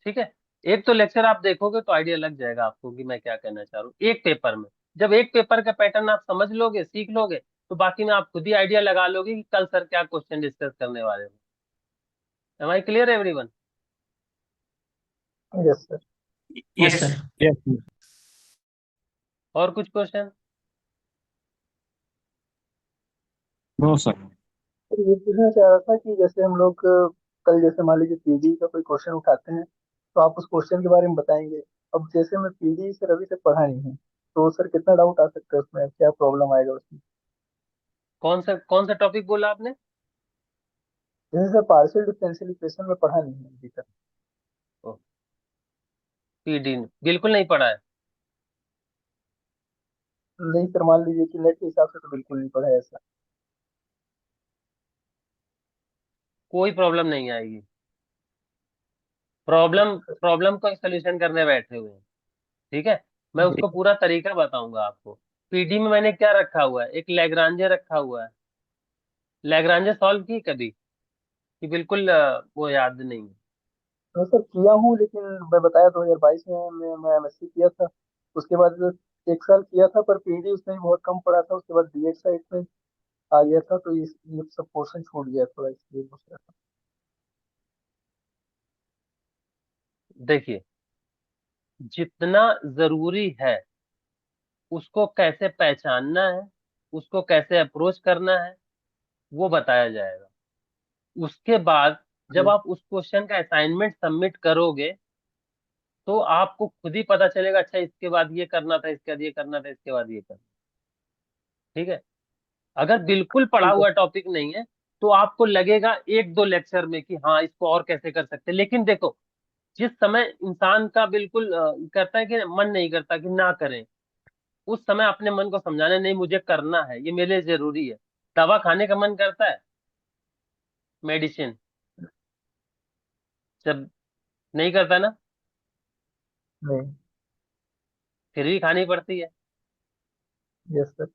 ठीक है, एक तो लेक्चर आप देखोगे तो आइडिया लग जाएगा आपको कि मैं क्या कहना चाह रहा हूँ एक पेपर में। जब एक पेपर का पैटर्न आप समझ लोगे, सीख लोगे, तो बाकी में आप खुद ही आइडिया लगा लोगे कि कल सर क्या क्वेश्चन डिस्कस करने वाले हैं। Am I clear everyone? Yes sir. Yes yes. Sir. Yes. और कुछ क्वेश्चन? No sir. तो ये पूछना चाह रहा था कि जैसे हम लोग कल जैसे मान लीजिए पीडी का कोई क्वेश्चन उठाते हैं, तो आप उस क्वेश्चन के बारे में बताएंगे। अब जैसे मैं पीडी से अभी तक पढ़ा नहीं हूँ, तो सर कितना डाउट आ सकता है उसमें, क्या प्रॉब्लम आएगा उसमें? कौन सा टॉपिक बोला आपने? जैसे सर पार्शियल डिफरेंशियल इक्वेशन में पढ़ा नहीं है अभी तक। पीडी बिल्कुल नहीं पढ़ा है। नहीं सर, मान लीजिए कि नेट के हिसाब से तो बिल्कुल नहीं पढ़ा है ऐसा। कोई प्रॉब्लम नहीं आएगी। प्रॉब्लम प्रॉब्लम का सोल्यूशन करने बैठे हुए हैं। ठीक है, मैं जी उसको पूरा तरीका बताऊंगा आपको। पीडी में मैंने क्या रखा हुआ है, एक लैग्रांजे रखा हुआ है। लैग्रांजे सॉल्व की कभी कि बिल्कुल वो याद नहीं है? तो सर किया हूँ, लेकिन मैं बताया 2022 में मैं एमएससी किया था। उसके बाद 1 साल किया था, पर पीडी उसमें भी बहुत कम पड़ा था। उसके बाद बीएड साइड में आ गया था, तो ये सब पोर्शन छूट गया थोड़ा, इसलिए पूछ रहा था। देखिए, जितना जरूरी है उसको कैसे पहचानना है, उसको कैसे अप्रोच करना है, वो बताया जाएगा। उसके बाद जब जी आप उस क्वेश्चन का असाइनमेंट सबमिट करोगे तो आपको खुद ही पता चलेगा, अच्छा इसके बाद ये करना था, इसके बाद ये करना था, इसके बाद ये करना। ठीक है, अगर बिल्कुल पढ़ा ठीक है। हुआ टॉपिक नहीं है तो आपको लगेगा एक दो लेक्चर में कि हाँ इसको और कैसे कर सकते हैं। लेकिन देखो, जिस समय इंसान का बिल्कुल करता है कि मन नहीं करता कि ना करें, उस समय अपने मन को समझाना, नहीं मुझे करना है, ये मेरे लिए जरूरी है। दवा खाने का मन करता है, मेडिसिन, जब नहीं करता ना, नहीं। फिर भी खानी पड़ती है। Yes sir.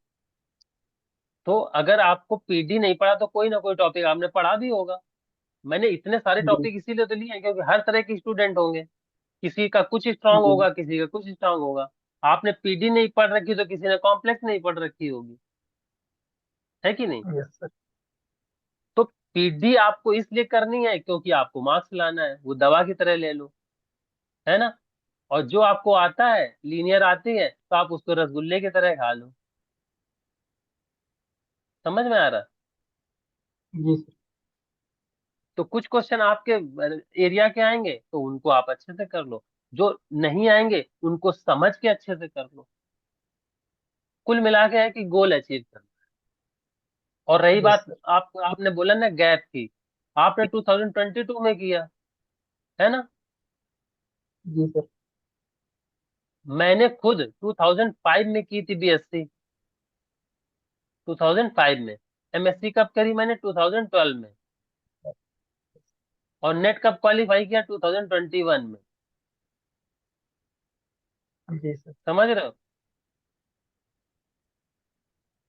तो अगर आपको पीडी नहीं पढ़ा तो कोई ना कोई टॉपिक आपने पढ़ा भी होगा। मैंने इतने सारे जी टॉपिक इसीलिए तो लिए हैं क्योंकि हर तरह के स्टूडेंट होंगे। किसी का कुछ स्ट्रांग जी। होगा, किसी का कुछ स्ट्रांग होगा। आपने पीडी नहीं पढ़ रखी तो किसी ने कॉम्प्लेक्स नहीं पढ़ रखी होगी, है कि नहीं? Yes sir. तो पीडी आपको इसलिए करनी है क्योंकि आपको मार्क्स लाना है, वो दवा की तरह ले लो, है ना? और जो आपको आता है, लीनियर आती है, तो आप उसको रसगुल्ले की तरह खा लो। समझ में आ रहा? जी सर। तो कुछ क्वेश्चन आपके एरिया के आएंगे तो उनको आप अच्छे से कर लो, जो नहीं आएंगे उनको समझ के अच्छे से कर लो। कुल मिला के है कि गोल अचीव करना। और रही यस बात, सर। आपने बोला ना गैप की, आपने 2022 में किया, है ना? जी सर। मैंने खुद 2005 में की थी बीएससी, 2005 में। एमएससी कब करी मैंने? 2012 में। और नेट कब क्वालिफाई किया? 2021 में। जी सर। समझ रहे हो?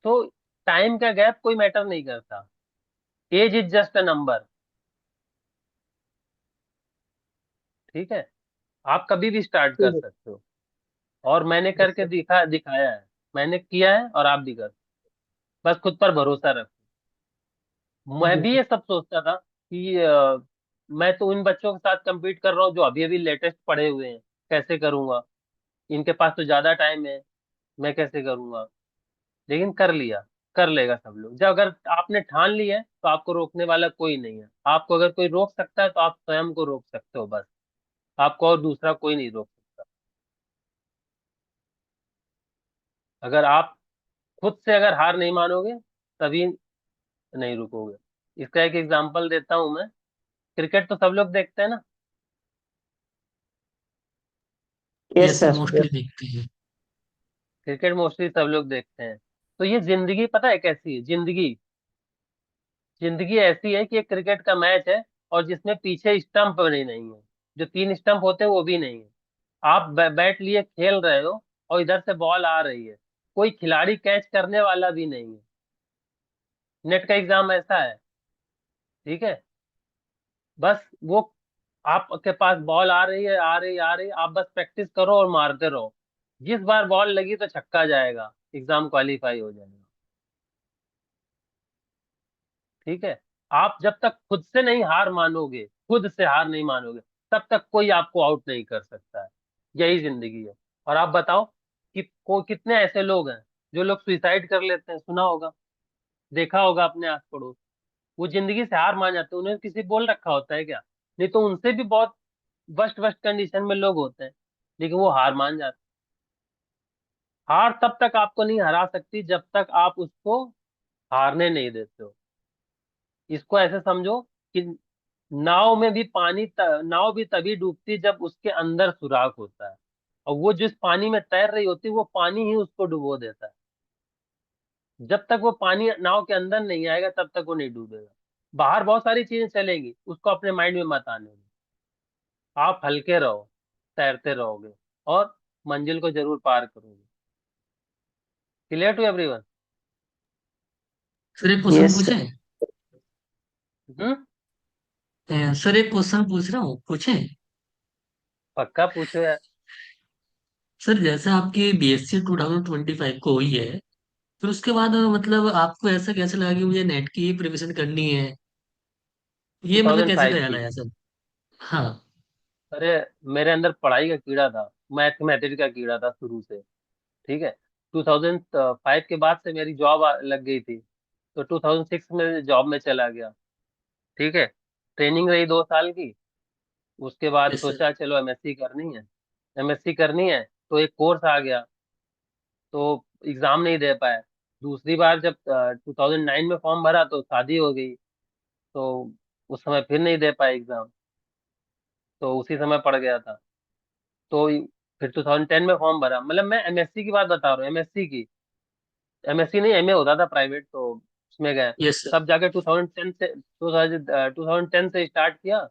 तो टाइम का गैप कोई मैटर नहीं करता। Age is just a number. ठीक है, आप कभी भी स्टार्ट कर ठीक है। सकते हो। और मैंने यस करके सर। दिखाया है। मैंने किया है और आप भी कर। बस खुद पर भरोसा रखो। मैं जी भी सर। ये सब सोचता था कि मैं तो उन बच्चों के साथ compete कर रहा हूँ जो अभी अभी लेटेस्ट पढ़े हुए हैं, कैसे करूंगा? इनके पास तो ज्यादा टाइम है, मैं कैसे करूंगा? लेकिन कर लिया। कर लेगा सब लोग। जब अगर आपने ठान लिया है तो आपको रोकने वाला कोई नहीं है। आपको अगर कोई रोक सकता है तो आप स्वयं को रोक सकते हो, बस। आपको और दूसरा कोई नहीं रोक सकता। अगर आप खुद से अगर हार नहीं मानोगे तभी नहीं रुकोगे। इसका एक एग्जांपल देता हूं मैं। क्रिकेट तो सब लोग देखते हैं ना? Yes yes sir, sir. Mostly देखते हैं। क्रिकेट मोस्टली सब लोग देखते हैं। तो ये जिंदगी पता है कैसी है? जिंदगी जिंदगी ऐसी है कि एक क्रिकेट का मैच है और जिसमें पीछे स्टंप भी नहीं है। जो तीन स्टंप होते हैं वो भी नहीं है। आप बैट लिए खेल रहे हो और इधर से बॉल आ रही है, कोई खिलाड़ी कैच करने वाला भी नहीं है। नेट का एग्जाम ऐसा है। ठीक है, बस वो आपके पास बॉल आ रही है, आ रही आ रही, आप बस प्रैक्टिस करो और मारते रहो। जिस बार बॉल लगी तो छक्का जाएगा, एग्जाम क्वालिफाई हो जाएगा। ठीक है, आप जब तक खुद से नहीं हार मानोगे, खुद से हार नहीं मानोगे, तब तक कोई आपको आउट नहीं कर सकता है। यही जिंदगी है। और आप बताओ कि कितने ऐसे लोग हैं जो लोग सुसाइड कर लेते हैं? सुना होगा, देखा होगा अपने आस पड़ोस। वो जिंदगी से हार मान जाते हैं। उन्हें किसी बोल रखा होता है क्या? नहीं तो उनसे भी बहुत वर्स्ट वर्स्ट कंडीशन में लोग होते हैं, लेकिन वो हार मान जाते हैं। हार तब तक आपको नहीं हरा सकती जब तक आप उसको हारने नहीं देते हो। इसको ऐसे समझो कि नाव भी तभी डूबती जब उसके अंदर सुराख होता है। और वो जिस पानी में तैर रही होती है वो पानी ही उसको डुबो देता है। जब तक वो पानी नाव के अंदर नहीं आएगा तब तक वो नहीं डूबेगा। बाहर बहुत सारी चीजें चलेंगी, उसको अपने माइंड में मत आने दो। आप हल्के रहो, तैरते रहोगे और मंजिल को जरूर पार करोगे। Clear to everyone? सर एक क्वेश्चन Yes, sir. पूछे? हम्म। सर एक क्वेश्चन पूछ रहा हूँ, पूछे? पक्का पूछो यार। सर जैसे आपकी बीएससी 2025 को हुई है, फिर उसके बाद मतलब आपको ऐसा कैसे लगा कि मुझे नेट की प्रिपरेशन करनी है? ये मतलब कैसे 2005 ख्याल की। आया सर? हाँ। अरे, मेरे अंदर पढ़ाई का कीड़ा था, मैथमेटिक्स का कीड़ा था शुरू से। ठीक है। 2005 के बाद से मेरी जॉब लग गई थी, तो 2006 में जॉब में चला गया। ठीक है। ट्रेनिंग रही 2 साल की। उसके बाद यस सर। सोचा चलो एमएससी करनी है। एमएससी करनी है तो एक कोर्स आ गया, तो एग्जाम नहीं दे पाए। दूसरी बार जब 2009 में फॉर्म भरा तो शादी हो गई, तो उस समय फिर नहीं दे पाए एग्जाम, तो उसी समय पड़ गया था। तो फिर 2010 में फॉर्म भरा, मतलब मैं एमएससी की बात बता रहा हूँ, एमएससी की। एमएससी नहीं, एमए होता था प्राइवेट, तो उसमें गए। Yes sir. तब जाके 2010 से स्टार्ट किया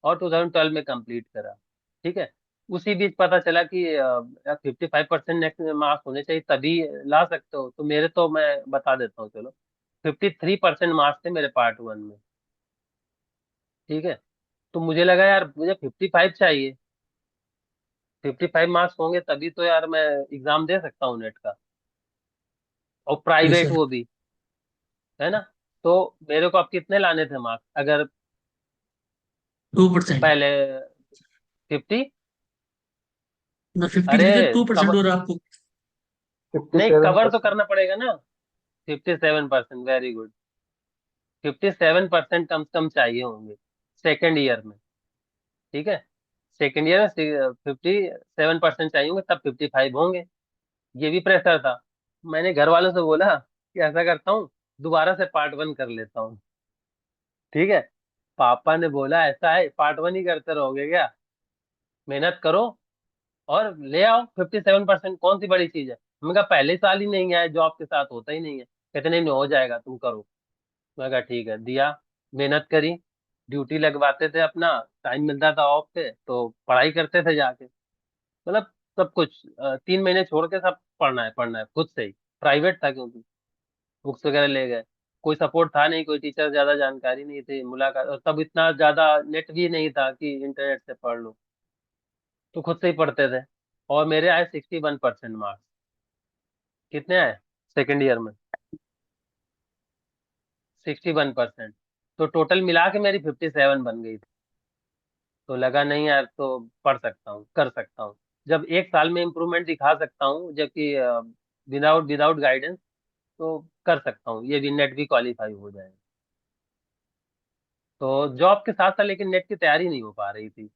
और 2012 में कंप्लीट करा। ठीक है। उसी बीच पता चला कि 55% नेक्स्ट मार्क्स होने चाहिए तभी ला सकते हो, तो मेरे तो मैं बता देता हूँ चलो। 53% मार्क्स थे मेरे पार्ट 1 में। ठीक है। तो मुझे लगा यार मुझे 55 चाहिए, 55 मार्क्स होंगे तभी तो यार मैं एग्जाम दे सकता हूँ नेट का, और यस प्राइवेट सर। वो भी, है ना। तो मेरे को अब कितने लाने थे मार्क्स अगर 2%। पहले 50? ना 50 की अरे, जगह 2% कवर, और आपको। नहीं कवर तो 57%। करना पड़ेगा ना। 57%, वेरी गुड। 57% कम से कम चाहिए होंगे सेकेंड ईयर में। ठीक है। सेकेंड ईयर में 57% चाहिए होंगे तब 55 होंगे। ये भी प्रेशर था। मैंने घर वालों से बोला कि ऐसा करता हूँ, दोबारा से पार्ट 1 कर लेता हूँ। ठीक है। पापा ने बोला ऐसा है पार्ट 1 ही करते रहोगे क्या, मेहनत करो और ले आओ 57%, कौन सी बड़ी चीज है। मैंने कहा पहले साल ही नहीं आया, जॉब के साथ होता ही नहीं है। कहते नहीं नहीं, हो जाएगा तुम करो। मैं कहा ठीक है, दिया, मेहनत करी, ड्यूटी लगवाते थे अपना, टाइम मिलता था ऑफ पे तो पढ़ाई करते थे जाके। मतलब सब कुछ 3 महीने छोड़ के सब पढ़ना है खुद से ही। प्राइवेट था क्योंकि बुक्स वगैरह ले गए। कोई सपोर्ट था नहीं, कोई टीचर ज्यादा जानकारी नहीं थी, मुलाकात, और तब इतना ज्यादा नेट भी नहीं था कि इंटरनेट से पढ़ लो, तो खुद से ही पढ़ते थे। और मेरे आए 61% मार्क्स। कितने आए सेकेंड ईयर में? 61%। तो टोटल मिला के मेरी 57 बन गई थी। तो लगा नहीं यार, तो पढ़ सकता हूँ, कर सकता हूँ। जब एक साल में इम्प्रूवमेंट दिखा सकता हूँ, जबकि विदाउट विदाउट गाइडेंस, तो कर सकता हूँ, ये भी नेट भी क्वालिफाई हो जाएगा। तो जॉब के साथ साथ लेकिन नेट की तैयारी नहीं हो पा रही थी,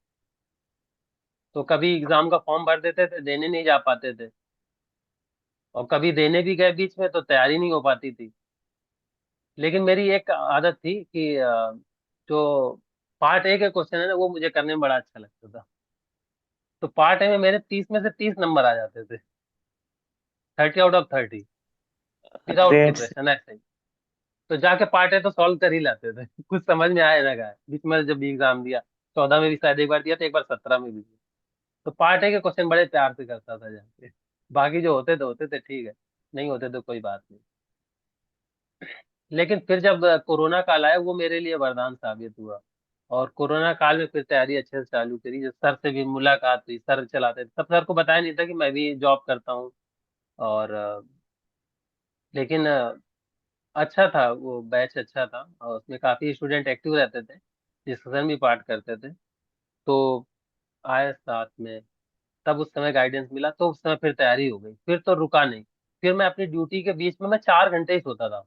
तो कभी एग्जाम का फॉर्म भर देते थे, देने नहीं जा पाते थे, और कभी देने भी गए बीच में तो तैयारी नहीं हो पाती थी। लेकिन मेरी एक आदत थी कि जो पार्ट ए के क्वेश्चन है ना, वो मुझे करने में बड़ा अच्छा लगता था। तो पार्ट ए में मेरे 30 में से 30 नंबर आ जाते थे, 30 out of 30, without Great. Preparation ऐसे ही। तो जाके पार्ट ए तो सॉल्व कर ही लाते थे कुछ समझ में आए ना गए, बीच में जब भी एग्जाम दिया, 14 में भी शायद एक बार दिया था, एक बार 17 में भी दिया। तो पार्ट ए के क्वेश्चन बड़े प्यार से करता था जाके। बाकी जो होते थे ठीक है, नहीं होते तो कोई बात नहीं। लेकिन फिर जब कोरोना काल आया, वो मेरे लिए वरदान साबित हुआ। और कोरोना काल में फिर तैयारी अच्छे से चालू करी, जब सर से भी मुलाकात हुई, सर चलाते थे, तब सर को बताया नहीं था कि मैं भी जॉब करता हूँ। और लेकिन अच्छा था, वो बैच अच्छा था, और उसमें काफी स्टूडेंट एक्टिव रहते थे, डिस्कशन भी पार्ट करते थे। तो आए साथ में, तब उस समय गाइडेंस मिला, तो उस समय फिर तैयारी हो गई, फिर तो रुका नहीं। फिर मैं अपनी ड्यूटी के बीच में मैं 4 घंटे ही सोता था।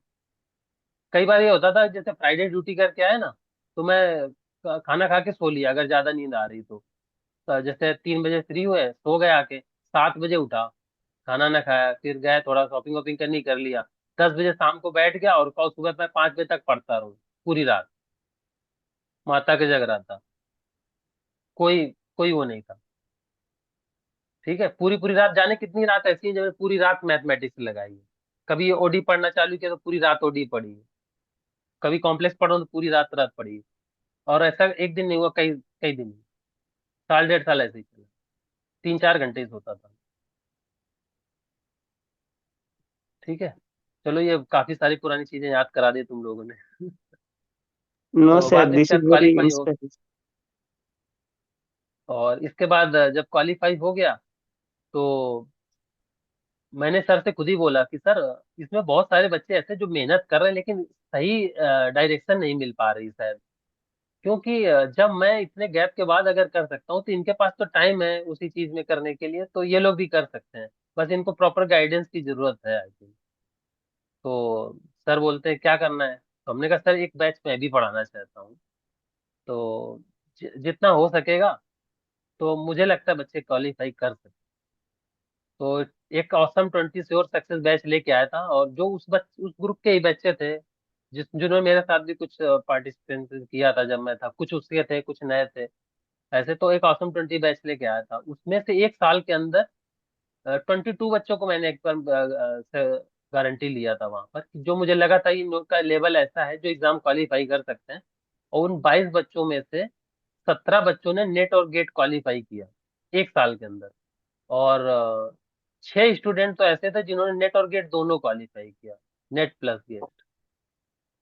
कई बार ये होता था जैसे फ्राइडे ड्यूटी करके आए ना, तो मैं खाना खा के सो लिया अगर ज्यादा नींद आ रही तो जैसे 3 बजे फ्री हुए, सो गए आके, 7 बजे उठा, खाना ना खाया, फिर गए थोड़ा शॉपिंग वॉपिंग करनी, कर लिया, 10 बजे शाम को बैठ गया, और कल सुबह मैं 5 बजे तक पढ़ता रहूँ पूरी रात, माता के जग रहा था। कोई कोई वो नहीं था। ठीक है। पूरी पूरी रात, जाने कितनी रात ऐसी है जब मैं पूरी रात मैथमेटिक्स लगाई है। कभी ओडी पढ़ना चालू किया तो पूरी रात ओडी पढ़ी, कभी कॉम्प्लेक्स पढ़ो तो पूरी रात रात पढ़ी। और ऐसा एक दिन नहीं हुआ, कई कई दिन, साल डेढ़ साल ऐसे ही चला, 3-4 घंटे ही सोता था। ठीक है, चलो ये काफी सारी पुरानी चीजें याद करा दी तुम लोगों ने। No, तो sir, बाद में this इसके is बाद very क्वालिफाई हो, inspiring. और इसके बाद जब क्वालिफाई हो गया तो मैंने सर से खुद ही बोला कि सर, इसमें बहुत सारे बच्चे ऐसे जो मेहनत कर रहे हैं लेकिन सही डायरेक्शन नहीं मिल पा रही शायद। क्योंकि जब मैं इतने गैप के बाद अगर कर सकता हूँ तो इनके पास तो टाइम है उसी चीज में करने के लिए, तो ये लोग भी कर सकते हैं, बस इनको प्रॉपर गाइडेंस की जरूरत है आई थिंक। तो सर बोलते हैं क्या करना है, तो हमने कहा सर एक बैच मैं भी पढ़ाना चाहता हूँ, तो जितना हो सकेगा, तो मुझे लगता है बच्चे क्वालिफाई कर सकते। तो एक ऑसम 20 श्योर सक्सेस बैच लेके आया था, और जो उस ग्रुप के ही बच्चे थे जिन्होंने मेरे साथ भी कुछ पार्टिसिपेंट किया था जब मैं था, कुछ उसके थे कुछ नए थे ऐसे। तो एक ऑसम 20 बैच लेके आया था, उसमें से एक साल के अंदर 22 बच्चों को मैंने एक बार गारंटी लिया था वहां पर, कि जो मुझे लगा था इन लोग का लेवल ऐसा है जो एग्जाम क्वालिफाई कर सकते हैं। और उन 22 बच्चों में से 17 बच्चों ने नेट और गेट क्वालिफाई किया एक साल के अंदर। और 6 स्टूडेंट तो ऐसे थे जिन्होंने नेट और गेट दोनों क्वालिफाई किया, नेट प्लस गेट,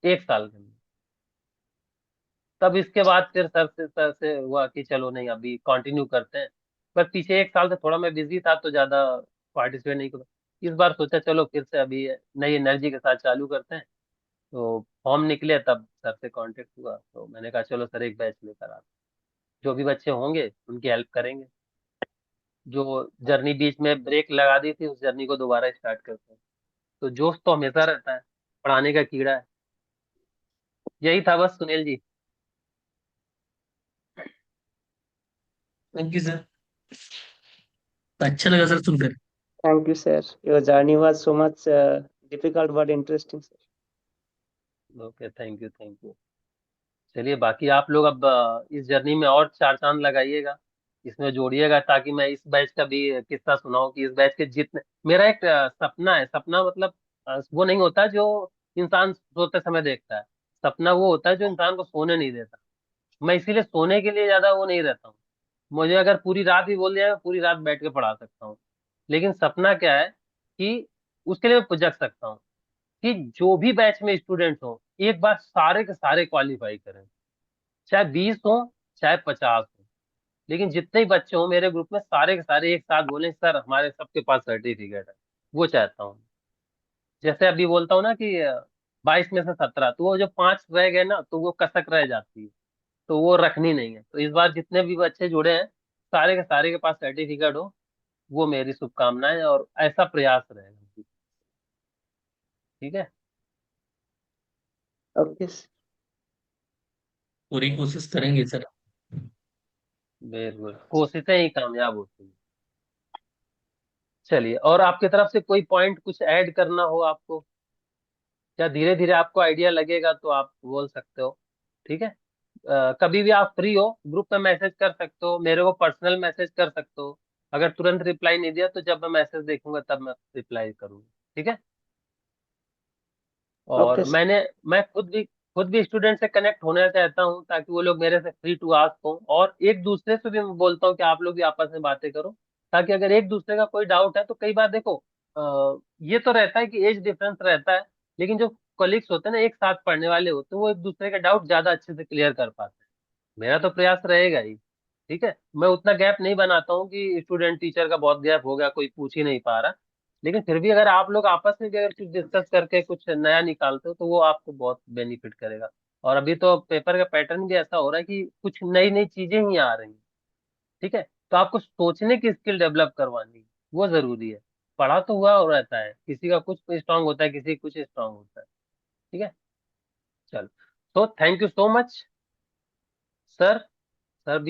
एक साल के अंदर। तब इसके बाद फिर सर से हुआ कि चलो नहीं अभी कंटिन्यू करते हैं। पर पीछे एक साल से थोड़ा मैं बिजी था तो ज्यादा पार्टिसिपेट नहीं कर, इस बार सोचा चलो फिर से अभी नई एनर्जी के साथ चालू करते हैं। तो फॉर्म निकले तब सर से कांटेक्ट हुआ, तो मैंने कहा चलो सर एक बैच लेकर आते हैं। जो भी बच्चे होंगे उनकी हेल्प करेंगे, जो जर्नी बीच में ब्रेक लगा दी थी उस जर्नी को दोबारा स्टार्ट करते हैं। तो जोश तो हमेशा रहता है, पढ़ाने का कीड़ा है। यही था बस Sunil ji. Thank you sir, अच्छा लगा सर सुनकर। Thank you, sir. Your journey was so much difficult but interesting, sir. Okay, thank you thank you. चलिए बाकी आप लोग अब इस जर्नी में और चार चांद लगाइएगा, इसमें जोड़िएगा, ताकि मैं इस बैच का भी किस्सा सुनाऊं कि इस बैच के जितने, मेरा एक सपना है, सपना मतलब वो नहीं होता जो इंसान सोते समय देखता है, सपना वो होता है जो इंसान को सोने नहीं देता। मैं इसीलिए सोने के लिए ज्यादा वो नहीं रहता हूँ। मुझे अगर पूरी रात भी बोल दिया मैं पूरी रात बैठ के पढ़ा सकता हूँ। लेकिन सपना क्या है कि उसके लिए मैं जग सकता हूँ कि जो भी बैच में स्टूडेंट हो एक बार सारे के सारे क्वालिफाई करें, चाहे 20 हो चाहे 50 हो, लेकिन जितने ही बच्चे हो मेरे ग्रुप में सारे के सारे एक साथ बोले सर हमारे सबके पास सर्टिफिकेट है। वो चाहता हूँ। जैसे अभी बोलता हूँ ना कि 22 में से 17, तो वो जो 5 रह गए ना तो वो कसक रह जाती है, तो वो रखनी नहीं है। तो इस बार जितने भी बच्चे जुड़े हैं सारे के सारे के पास सर्टिफिकेट हो, वो मेरी शुभकामनाएं, और ऐसा प्रयास रहेगा। ठीक है। Okay, sir. पूरी कोशिश करेंगे सर। बिल्कुल, कोशिशें ही कामयाब होती हैं। चलिए, और आपकी तरफ से कोई पॉइंट कुछ ऐड करना हो आपको, या धीरे धीरे आपको आइडिया लगेगा तो आप बोल सकते हो। ठीक है। कभी भी आप फ्री हो ग्रुप में मैसेज कर सकते हो, मेरे को पर्सनल मैसेज कर सकते हो। अगर तुरंत रिप्लाई नहीं दिया तो जब मैं मैसेज देखूंगा तब मैं रिप्लाई करूंगा। ठीक है। Okay, और sir. मैं खुद भी स्टूडेंट से कनेक्ट होना चाहता हूँ ताकि वो लोग मेरे से फ्री टू आस्क हो, और एक दूसरे से भी मैं बोलता हूँ कि आप लोग भी आपस में बातें करो, ताकि अगर एक दूसरे का कोई डाउट है तो कई बार देखो ये तो रहता है कि एज डिफरेंस रहता है, लेकिन जो कलीग्स होते हैं ना एक साथ पढ़ने वाले होते हैं वो एक दूसरे का डाउट ज्यादा अच्छे से क्लियर कर पाते हैं। मेरा तो प्रयास रहेगा ही। ठीक है, मैं उतना गैप नहीं बनाता हूँ कि स्टूडेंट टीचर का बहुत गैप हो गया कोई पूछ ही नहीं पा रहा। लेकिन फिर भी अगर आप लोग आपस में भी अगर कुछ डिस्कस करके कुछ नया निकालते हो तो वो आपको बहुत बेनिफिट करेगा। और अभी तो पेपर का पैटर्न भी ऐसा हो रहा है कि कुछ नई नई चीजें ही आ रही हैं। ठीक है, तो आपको सोचने की स्किल डेवलप करवानी है, वो जरूरी है। पढ़ा तो हुआ हो रहता है, किसी का कुछ स्ट्रांग होता है किसी का कुछ स्ट्रांग होता है। ठीक है। चलो, तो thank you so much sir. Sir भी